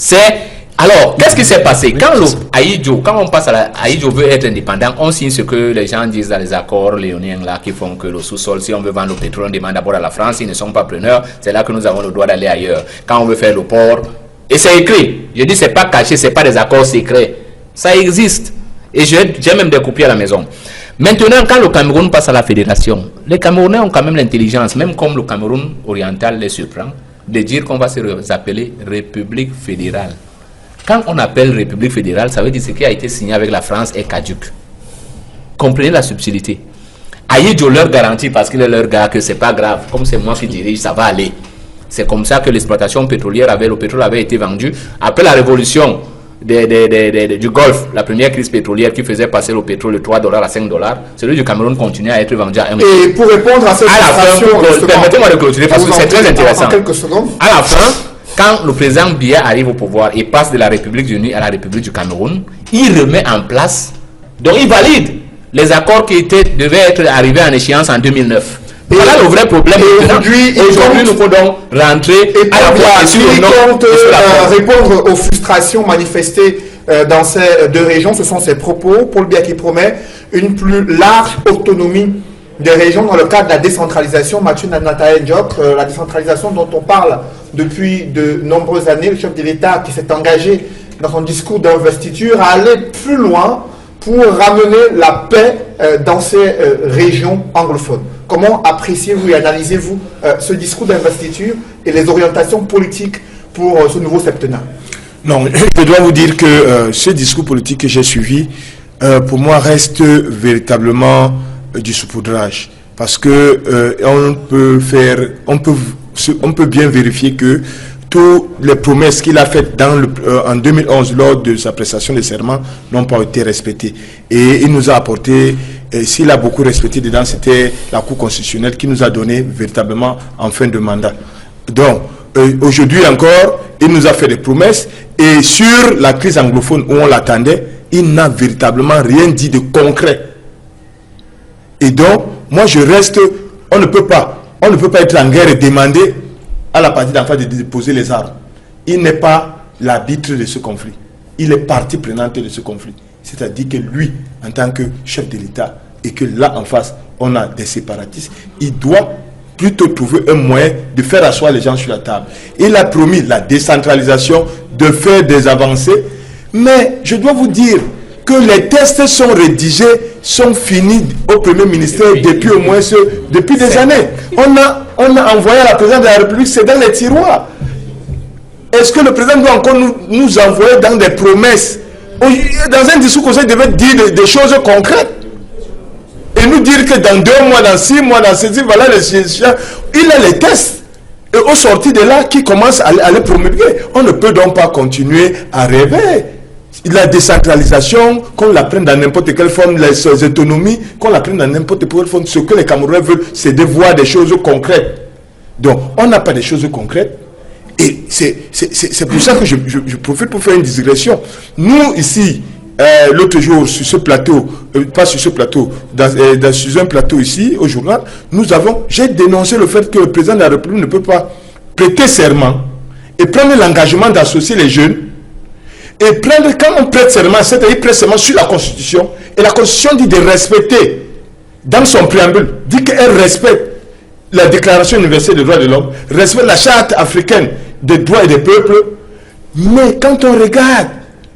Alors, qu'est-ce qui s'est passé? Quand on passe à Aïdjo veut être indépendant, on signe ce que les gens disent dans les accords léoniens là, qui font que le sous-sol, si on veut vendre le pétrole, on demande d'abord à la France, ils ne sont pas preneurs, c'est là que nous avons le droit d'aller ailleurs. Quand on veut faire le port, et c'est écrit, je dis c'est pas caché, c'est pas des accords secrets, ça existe. Et j'ai même des copies à la maison. Maintenant, quand le Cameroun passe à la fédération, les Camerounais ont quand même l'intelligence, même comme le Cameroun oriental les surprend, de dire qu'on va se appeler République fédérale. Quand on appelle République fédérale, ça veut dire ce qui a été signé avec la France est caduc. Comprenez la subtilité. Aïdjo leur garantit, parce qu'il est leur gars, que c'est pas grave, comme c'est moi qui dirige, ça va aller. C'est comme ça que l'exploitation pétrolière le pétrole avait été vendu. Après la révolution du Golfe, la première crise pétrolière qui faisait passer le pétrole de 3 $ à 5 $, celui du Cameroun continuait à être vendu à 1 $. Et pour répondre à cette situation, permettez-moi de clôturer parce que c'est très intéressant. En quelques secondes. À la fin, quand le président Biya arrive au pouvoir et passe de la République unie à la République du Cameroun, il remet en place, donc il valide les accords qui devaient être arrivés en échéance en 2009. Voilà le vrai problème. Aujourd'hui, nous pouvons rentrer à la fois sur le nom répondre aux frustrations manifestées dans ces deux régions. Ce sont ses propos. Paul Biya qui promet une plus large autonomie des régions dans le cadre de la décentralisation. Mathieu Nataye Diop, la décentralisation dont on parle depuis de nombreuses années. Le chef de l'État qui s'est engagé dans son discours d'investiture à aller plus loin pour ramener la paix dans ces régions anglophones. Comment appréciez-vous et analysez-vous ce discours d'investiture et les orientations politiques pour ce nouveau septennat? Non, je dois vous dire que ce discours politique que j'ai suivi, pour moi, reste véritablement du saupoudrage. Parce que on peut bien vérifier que toutes les promesses qu'il a faites en 2011 lors de sa prestation de serment n'ont pas été respectées. Et il nous a apporté, s'il a beaucoup respecté dedans, c'était la Cour constitutionnelle qui nous a donné véritablement en fin de mandat. Donc, aujourd'hui encore, il nous a fait des promesses et sur la crise anglophone où on l'attendait, il n'a véritablement rien dit de concret. Et donc, moi je reste, on ne peut pas être en guerre et demander à la partie d'en face de déposer les armes. Il n'est pas l'arbitre de ce conflit. Il est partie prenante de ce conflit. C'est-à-dire que lui, en tant que chef de l'État, et que là en face, on a des séparatistes, il doit plutôt trouver un moyen de faire asseoir les gens sur la table. Il a promis la décentralisation, de faire des avancées, mais je dois vous dire que les tests sont rédigés, sont finis au Premier ministère depuis au moins depuis des années. On a envoyé à la présidente de la République, c'est dans les tiroirs. Est-ce que le président doit encore nous envoyer dans des promesses? Dans un discours comme ça, il devait dire des choses concrètes. Et nous dire que dans 2 mois, dans 6 mois, dans 6 mois, voilà il a les tests. Et au sorti de là, qui commence à les promulguer. On ne peut donc pas continuer à rêver. La décentralisation, qu'on la prenne dans n'importe quelle forme, les autonomies, qu'on la prenne dans n'importe quelle forme, ce que les Camerounais veulent, c'est de voir des choses concrètes. Donc, on n'a pas de choses concrètes. Et c'est pour ça que je profite pour faire une digression. Nous, ici, l'autre jour, sur ce plateau, pas sur ce plateau, sur un plateau ici, au journal, j'ai dénoncé le fait que le président de la République ne peut pas prêter serment et prendre l'engagement d'associer les jeunes, Et quand on prête serment, c'est-à-dire prête serment sur la Constitution, et la Constitution dit de respecter, dans son préambule, dit qu'elle respecte la Déclaration universelle des droits de l'homme, respecte la Charte africaine des droits et des peuples. Mais quand on regarde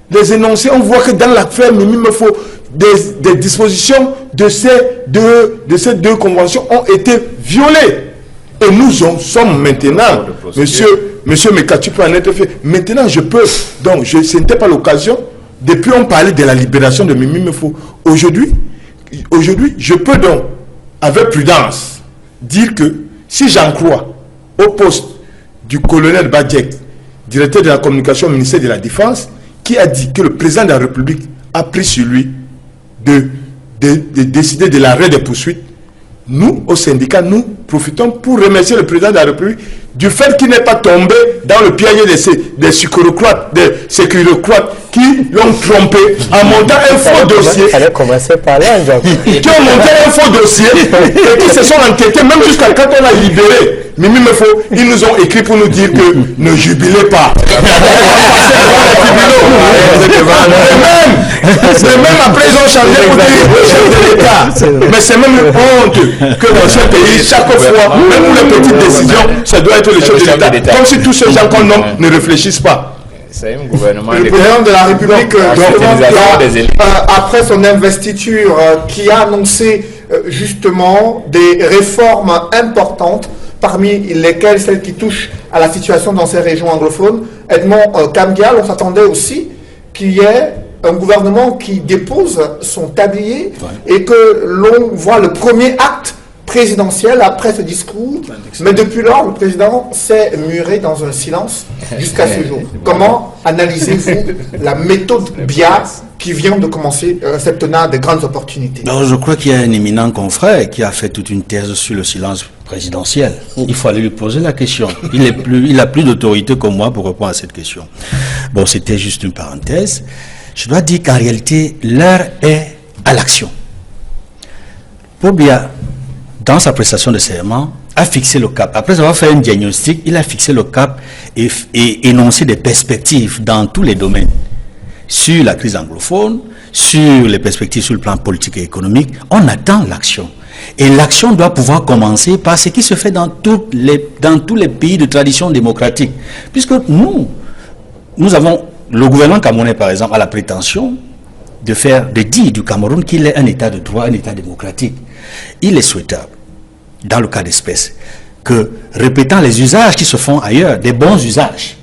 les énoncés, on voit que dans l'affaire Mimi Mefo, des dispositions de ces deux conventions ont été violées. Et nous sommes maintenant, monsieur Meka, tu peux en être fait. Maintenant, je peux. Donc, ce n'était pas l'occasion. Depuis, on parlait de la libération de Mimi Mefo. Aujourd'hui, je peux donc, avec prudence, dire que si j'en crois au poste du colonel Badjek, directeur de la communication au ministère de la Défense, qui a dit que le président de la République a pris sur lui de décider de l'arrêt des poursuites, nous, au syndicat, nous profitons pour remercier le président de la République du fait qu'il n'est pas tombé dans le piège des sécurocrates qui l'ont trompé en montant un faux dossier. Il fallait commencer par là, qui ont monté un faux dossier et qui se sont entêtés, même jusqu'à quand on a libéré Mimi Mefo, ils nous ont écrit pour nous dire que ne jubilez pas. Et même après, ils ont changé pour dire le chef de l'État. Mais c'est même une honte que dans ce pays, chaque fois, même pour les petites décisions, ça doit être le chef de l'État. Comme si tous ces gens qu'on nomme ne réfléchissent pas. Le président de la République, après son investiture, qui a annoncé justement des réformes importantes, parmi lesquelles celles qui touchent à la situation dans ces régions anglophones. Edmond Kambial, on s'attendait aussi qu'il y ait un gouvernement qui dépose son tablier et que l'on voit le premier acte présidentiel après ce discours. Mais depuis lors, le président s'est muré dans un silence jusqu'à ce jour. Comment analysez-vous la méthode BIA qui vient de commencer cette tenant des grandes opportunités? Alors, je crois qu'il y a un éminent confrère qui a fait toute une thèse sur le silence présidentiel. Il faut aller lui poser la question. Il a plus d'autorité que moi pour répondre à cette question. Bon, c'était juste une parenthèse. Je dois dire qu'en réalité, l'heure est à l'action. Paul Biya, dans sa prestation de serment, a fixé le cap. Après avoir fait un diagnostic, il a fixé le cap et énoncé des perspectives dans tous les domaines. Sur la crise anglophone, sur les perspectives sur le plan politique et économique, on attend l'action. Et l'action doit pouvoir commencer par ce qui se fait dans tous les pays de tradition démocratique. Puisque nous avons, le gouvernement camerounais par exemple, a la prétention de dire du Cameroun qu'il est un État de droit, un État démocratique. Il est souhaitable, dans le cas d'espèce, que répétant les usages qui se font ailleurs, des bons usages,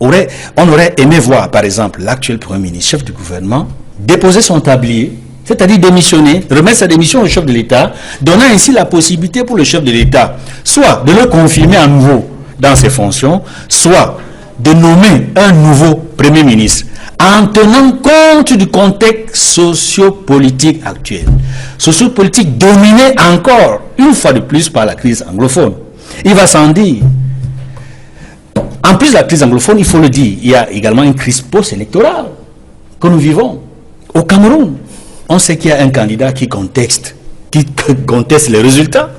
on aurait aimé voir, par exemple, l'actuel Premier ministre, chef du gouvernement, déposer son tablier, c'est-à-dire démissionner, remettre sa démission au chef de l'État, donnant ainsi la possibilité pour le chef de l'État, soit de le confirmer à nouveau dans ses fonctions, soit de nommer un nouveau Premier ministre, en tenant compte du contexte socio-politique actuel. Socio-politique dominé encore, une fois de plus, par la crise anglophone. Il va sans dire. En plus de la crise anglophone, il faut le dire, il y a également une crise post-électorale que nous vivons. Au Cameroun, on sait qu'il y a un candidat qui conteste les résultats.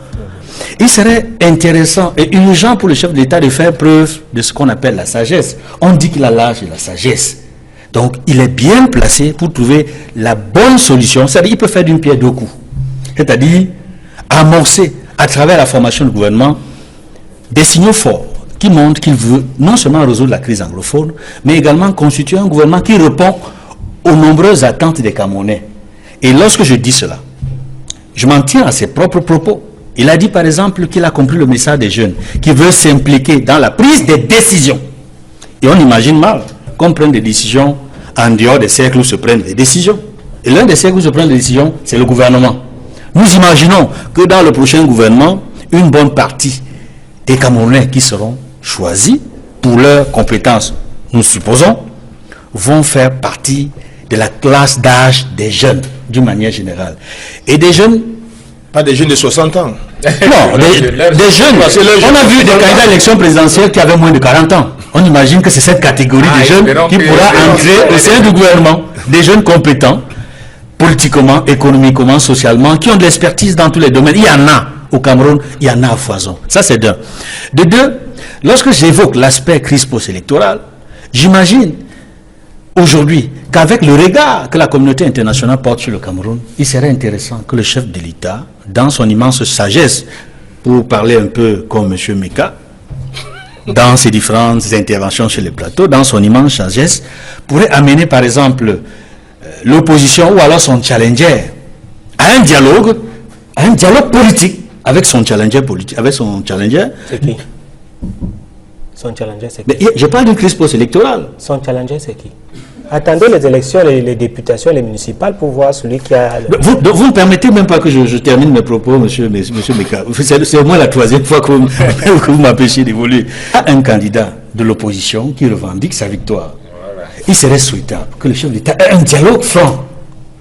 Il serait intéressant et urgent pour le chef de l'État de faire preuve de ce qu'on appelle la sagesse. On dit qu'il a l'âge de la sagesse. Donc, il est bien placé pour trouver la bonne solution. C'est-à-dire qu'il peut faire d'une pierre deux coups. C'est-à-dire amorcer, à travers la formation du gouvernement, des signaux forts qui montrent qu'il veut non seulement résoudre la crise anglophone, mais également constituer un gouvernement qui répond aux nombreuses attentes des Camerounais. Et lorsque je dis cela, je m'en tiens à ses propres propos. Il a dit par exemple qu'il a compris le message des jeunes, qui veulent s'impliquer dans la prise des décisions. Et on imagine mal qu'on prenne des décisions en dehors des cercles où se prennent des décisions. Et l'un des cercles où se prennent des décisions, c'est le gouvernement. Nous imaginons que dans le prochain gouvernement, une bonne partie des Camerounais qui seront choisis pour leurs compétences, nous supposons, vont faire partie de la classe d'âge des jeunes, d'une manière générale. Et des jeunes... Pas des jeunes de 60 ans. Non, des jeunes. On a vu des candidats à l'élection présidentielle qui avaient moins de 40 ans. On imagine que c'est cette catégorie de jeunes qui pourra entrer au sein du gouvernement. Des jeunes compétents, politiquement, économiquement, socialement, qui ont de l'expertise dans tous les domaines. Il y en a au Cameroun, il y en a à foison. Ça, c'est d'un. De deux, lorsque j'évoque l'aspect crise post-électorale, j'imagine aujourd'hui qu'avec le regard que la communauté internationale porte sur le Cameroun, il serait intéressant que le chef de l'État, dans son immense sagesse, pour parler un peu comme M. Meka, dans ses différentes interventions sur les plateaux, dans son immense sagesse, pourrait amener par exemple l'opposition ou alors son challenger à un dialogue politique avec son challenger politique, avec son challenger. C'est qui? Son challenger, c'est qui? Mais je parle d'une crise post-électorale. Son challenger, c'est qui? Attendez les élections, les députations, les municipales pour voir celui qui a... Vous ne permettez même pas que je termine mes propos, monsieur Meka. C'est au moins la troisième fois que vous m'empêchez d'évoluer. Un candidat de l'opposition qui revendique sa victoire. Voilà. Il serait souhaitable que le chef d'État ait un dialogue franc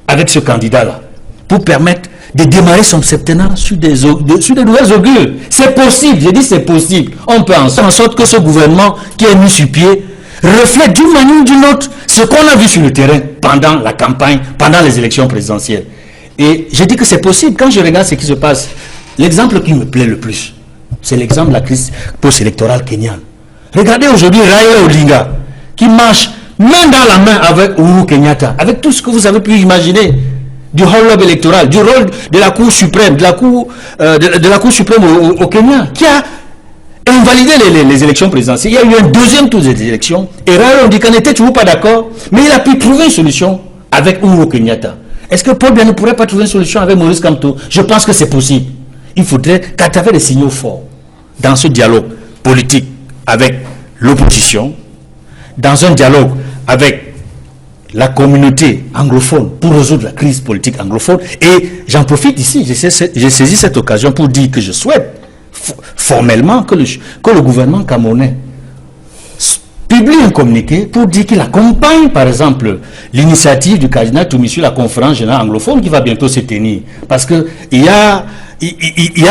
avec ce candidat-là pour permettre de démarrer son septennat sur des nouvelles augures. C'est possible, j'ai dit c'est possible. On peut en sorte que ce gouvernement qui est mis sur pied reflète d'une manière ou d'une autre ce qu'on a vu sur le terrain pendant la campagne, pendant les élections présidentielles. Et je dis que c'est possible. Quand je regarde ce qui se passe, l'exemple qui me plaît le plus, c'est l'exemple de la crise post-électorale kenyane. Regardez aujourd'hui Raila Odinga, qui marche main dans la main avec Uhuru Kenyatta, avec tout ce que vous avez pu imaginer du hold-up électoral, du rôle de la Cour suprême, de la Cour suprême au Kenya, qui a invalidé les élections présidentielles. Il y a eu un deuxième tour des élections, et Raila Odinga n'était toujours pas d'accord, mais il a pu trouver une solution avec Uhuru Kenyatta. Est-ce que Paul Biya ne pourrait pas trouver une solution avec Maurice Kamto? Je pense que c'est possible. Il faudrait qu'à travers des signaux forts, dans ce dialogue politique avec l'opposition, dans un dialogue avec la communauté anglophone pour résoudre la crise politique anglophone. Et j'en profite ici, j'ai saisi cette occasion pour dire que je souhaite formellement que le gouvernement camerounais publie un communiqué pour dire qu'il accompagne par exemple l'initiative du cardinal Toumi sur la conférence générale anglophone qui va bientôt se tenir. Parce qu'il y a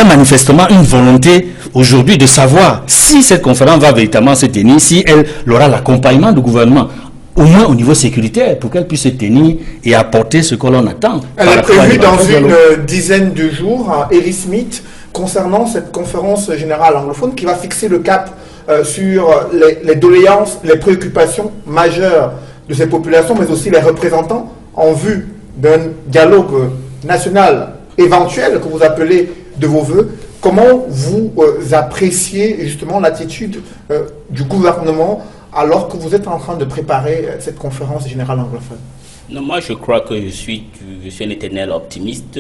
manifestement une volonté aujourd'hui de savoir si cette conférence va véritablement se tenir, si elle aura l'accompagnement du gouvernement, au moins au niveau sécuritaire, pour qu'elle puisse se tenir et apporter ce que l'on attend. Elle est prévue dans une dizaine de jours à Ellie Smith concernant cette conférence générale anglophone qui va fixer le cap sur les doléances, les préoccupations majeures de ces populations, mais aussi les représentants en vue d'un dialogue national éventuel que vous appelez de vos voeux. Comment vous appréciez justement l'attitude du gouvernement alors que vous êtes en train de préparer cette conférence générale anglophone? Non, moi je crois que je suis un éternel optimiste.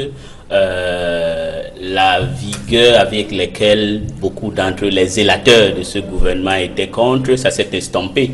La vigueur avec laquelle beaucoup d'entre les zélateurs de ce gouvernement étaient contre, ça s'est estompé.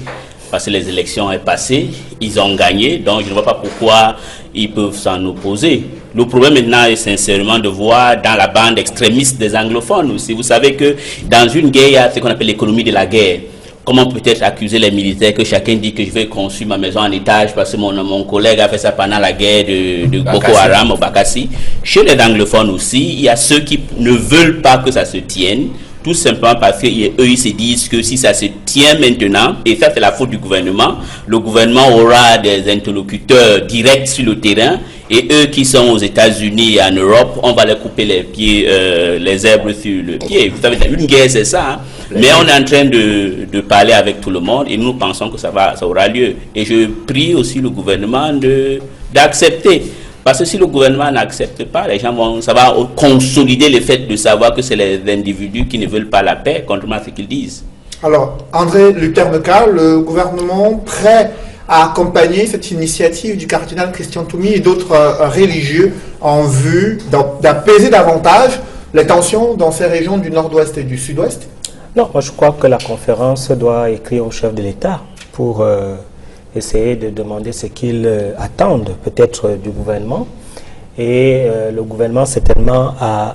Parce que les élections sont passées, ils ont gagné, donc je ne vois pas pourquoi ils peuvent s'en opposer. Le problème maintenant est sincèrement de voir dans la bande extrémiste des anglophones aussi. Vous savez que dans une guerre, il y a ce qu'on appelle l'économie de la guerre. Comment peut-être accuser les militaires que chacun dit que je vais construire ma maison en étage parce que mon collègue a fait ça pendant la guerre de Boko Haram au Bakassi. Chez les anglophones aussi, il y a ceux qui ne veulent pas que ça se tienne, tout simplement parce qu'eux ils se disent que si ça se tient maintenant, et ça c'est la faute du gouvernement, le gouvernement aura des interlocuteurs directs sur le terrain, et eux qui sont aux États-Unis et en Europe, on va leur couper les pieds, les herbes sur le pied. Vous savez, une guerre c'est ça, hein? Mais on est en train de parler avec tout le monde et nous pensons que ça aura lieu. Et je prie aussi le gouvernement d'accepter. Parce que si le gouvernement n'accepte pas, ça va consolider le fait de savoir que c'est les individus qui ne veulent pas la paix, contrairement à ce qu'ils disent. Alors, André Luther Meka, le gouvernement prêt à accompagner cette initiative du cardinal Christian Toumi et d'autres religieux en vue d'apaiser davantage les tensions dans ces régions du nord-ouest et du sud-ouest? Non, moi je crois que la conférence doit écrire au chef de l'État pour essayer de demander ce qu'ils attendent peut-être du gouvernement. Et le gouvernement certainement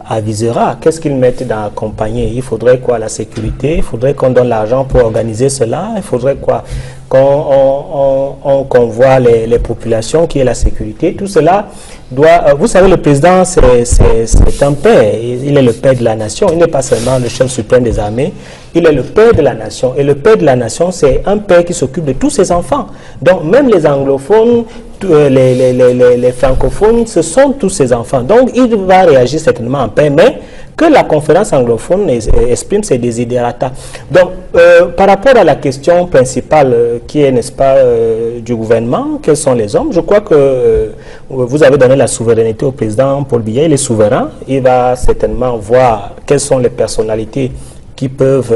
avisera. Qu'est-ce qu'ils mettent dans accompagner? Il faudrait quoi? La sécurité, il faudrait qu'on donne l'argent pour organiser cela, il faudrait quoi? Qu'on convoie les populations, qui est la sécurité. Tout cela doit... vous savez, le président, c'est un père. Il est le père de la nation. Il n'est pas seulement le chef suprême des armées. Il est le père de la nation. Et le père de la nation, c'est un père qui s'occupe de tous ses enfants. Donc, même les anglophones, les francophones, ce sont tous ses enfants. Donc, il va réagir certainement en paix. Mais que la conférence anglophone exprime ses desiderata. Donc, par rapport à la question principale qui est, n'est-ce pas, du gouvernement, quels sont les hommes, je crois que vous avez donné la souveraineté au président Paul Biya, il est souverain, il va certainement voir quelles sont les personnalités qui peuvent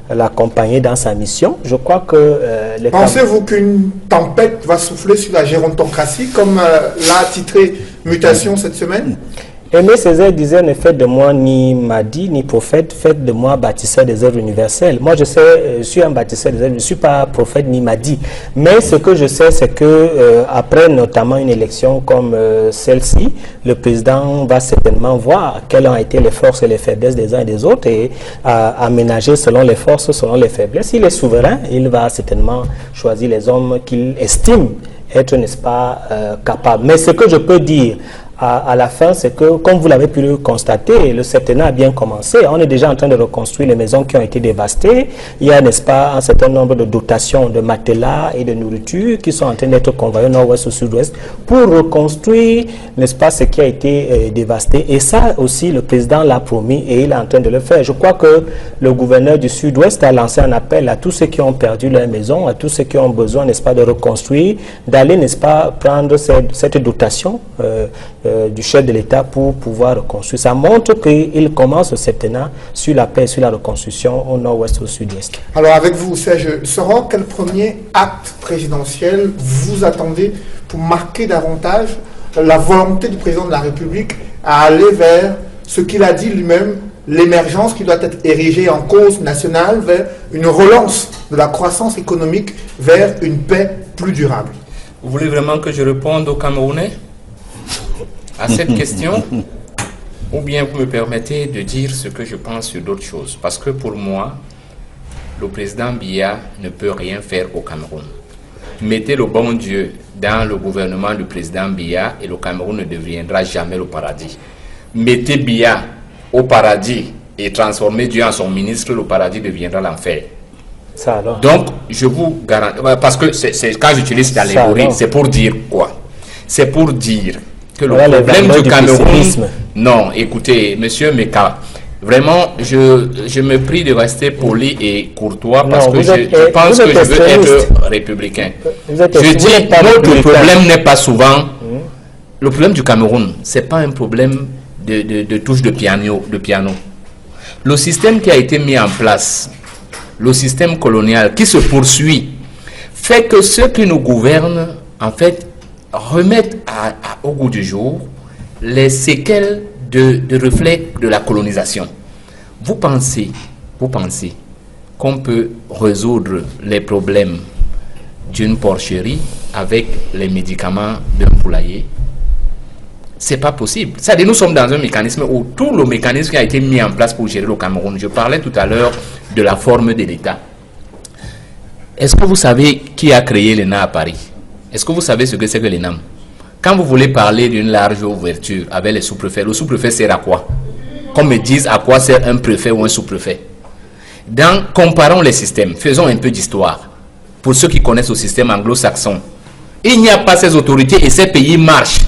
l'accompagner dans sa mission. Je crois que... Pensez-vous qu'une tempête va souffler sur la gérontocratie, comme l'a titré Mutation cette semaine? Aimé Césaire disait: ne faites de moi ni Mahdi ni prophète, faites de moi bâtisseur des œuvres universelles. Moi, je suis un bâtisseur des œuvres, je ne suis pas prophète ni Mahdi. Mais ce que je sais, c'est que après notamment une élection comme celle-ci, le président va certainement voir quelles ont été les forces et les faiblesses des uns et des autres et aménager selon les forces, selon les faiblesses. Il est souverain, il va certainement choisir les hommes qu'il estime être, n'est-ce pas, capables. Mais ce que je peux dire à la fin, c'est que, comme vous l'avez pu le constater, le septennat a bien commencé. On est déjà en train de reconstruire les maisons qui ont été dévastées. Il y a, n'est-ce pas, un certain nombre de dotations de matelas et de nourriture qui sont en train d'être convoyées au nord-ouest, au sud-ouest, pour reconstruire, n'est-ce pas, ce qui a été dévasté. Et ça aussi, le président l'a promis et il est en train de le faire. Je crois que le gouverneur du sud-ouest a lancé un appel à tous ceux qui ont perdu leur maison, à tous ceux qui ont besoin, n'est-ce pas, de reconstruire, d'aller, n'est-ce pas, prendre cette dotation du chef de l'État pour pouvoir reconstruire. Ça montre qu'il commence le septennat sur la paix et sur la reconstruction au nord-ouest et au sud-ouest. Alors avec vous, Serge Soro, quel premier acte présidentiel vous attendez pour marquer davantage la volonté du président de la République à aller vers ce qu'il a dit lui-même, l'émergence qui doit être érigée en cause nationale vers une relance de la croissance économique vers une paix plus durable? Vous voulez vraiment que je réponde aux Camerounais à cette question, ou bien vous me permettez de dire ce que je pense sur d'autres choses? Parce que pour moi, le président Biya ne peut rien faire au Cameroun. Mettez le bon Dieu dans le gouvernement du président Biya et le Cameroun ne deviendra jamais le paradis. Mettez Biya au paradis et transformez Dieu en son ministre, le paradis deviendra l'enfer. Ça alors. Donc, je vous garantis, parce que quand j'utilise cette allégorie, c'est pour dire quoi? C'est pour dire que le problème du Cameroun... Non, écoutez, monsieur Meka, vraiment, je me prie de rester poli et courtois parce que je pense que je veux être républicain. Je dis, notre problème n'est pas souvent... Le problème du Cameroun, ce n'est pas un problème de touche de piano. Le système qui a été mis en place, le système colonial qui se poursuit, fait que ceux qui nous gouvernent, en fait, remettre au goût du jour les séquelles de reflets de la colonisation. Vous pensez qu'on peut résoudre les problèmes d'une porcherie avec les médicaments d'un poulailler? C'est pas possible. C'est-à-dire, nous sommes dans un mécanisme où tout le mécanisme qui a été mis en place pour gérer le Cameroun, je parlais tout à l'heure de la forme de l'État. Est-ce que vous savez qui a créé l'ENA à Paris? Est-ce que vous savez ce que c'est que l'ENAM? Quand vous voulez parler d'une large ouverture avec les sous-préfets, le sous-préfet sert à quoi? Qu'on me dise à quoi sert un préfet ou un sous-préfet. Comparons les systèmes, faisons un peu d'histoire. Pour ceux qui connaissent le système anglo-saxon, il n'y a pas ces autorités et ces pays marchent.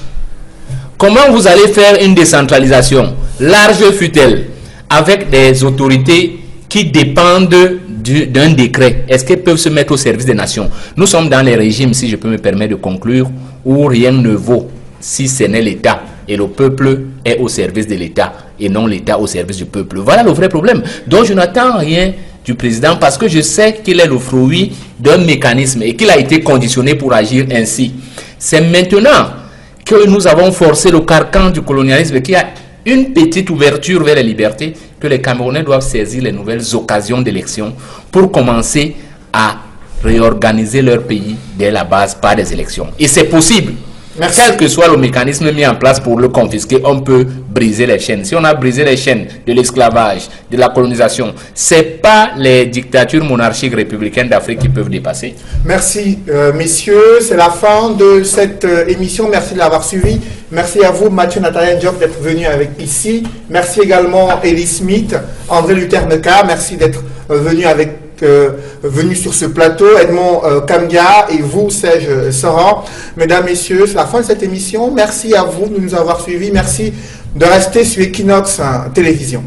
Comment vous allez faire une décentralisation, large fut-elle, avec des autorités qui dépendent d'un décret? Est-ce qu'elles peuvent se mettre au service des nations? Nous sommes dans les régimes, si je peux me permettre de conclure, où rien ne vaut si ce n'est l'État. Et le peuple est au service de l'État et non l'État au service du peuple. Voilà le vrai problème. Donc je n'attends rien du président parce que je sais qu'il est le fruit d'un mécanisme et qu'il a été conditionné pour agir ainsi. C'est maintenant que nous avons forcé le carcan du colonialisme, qu'il y a une petite ouverture vers la liberté, que les Camerounais doivent saisir les nouvelles occasions d'élection pour commencer à réorganiser leur pays dès la base par des élections. Et c'est possible. Merci. Quel que soit le mécanisme mis en place pour le confisquer, on peut briser les chaînes. Si on a brisé les chaînes de l'esclavage, de la colonisation, ce n'est pas les dictatures monarchiques républicaines d'Afrique qui peuvent dépasser. Merci, messieurs. C'est la fin de cette émission. Merci de l'avoir suivi. Merci à vous, Mathieu Nathanaël Diop, d'être venu avec ici. Merci également Elie Smith, André Luther Neka. Merci d'être venu sur ce plateau, Edmond Kamga et vous, Serge Soro. Mesdames, Messieurs, c'est la fin de cette émission. Merci à vous de nous avoir suivis. Merci de rester sur Equinox Télévision.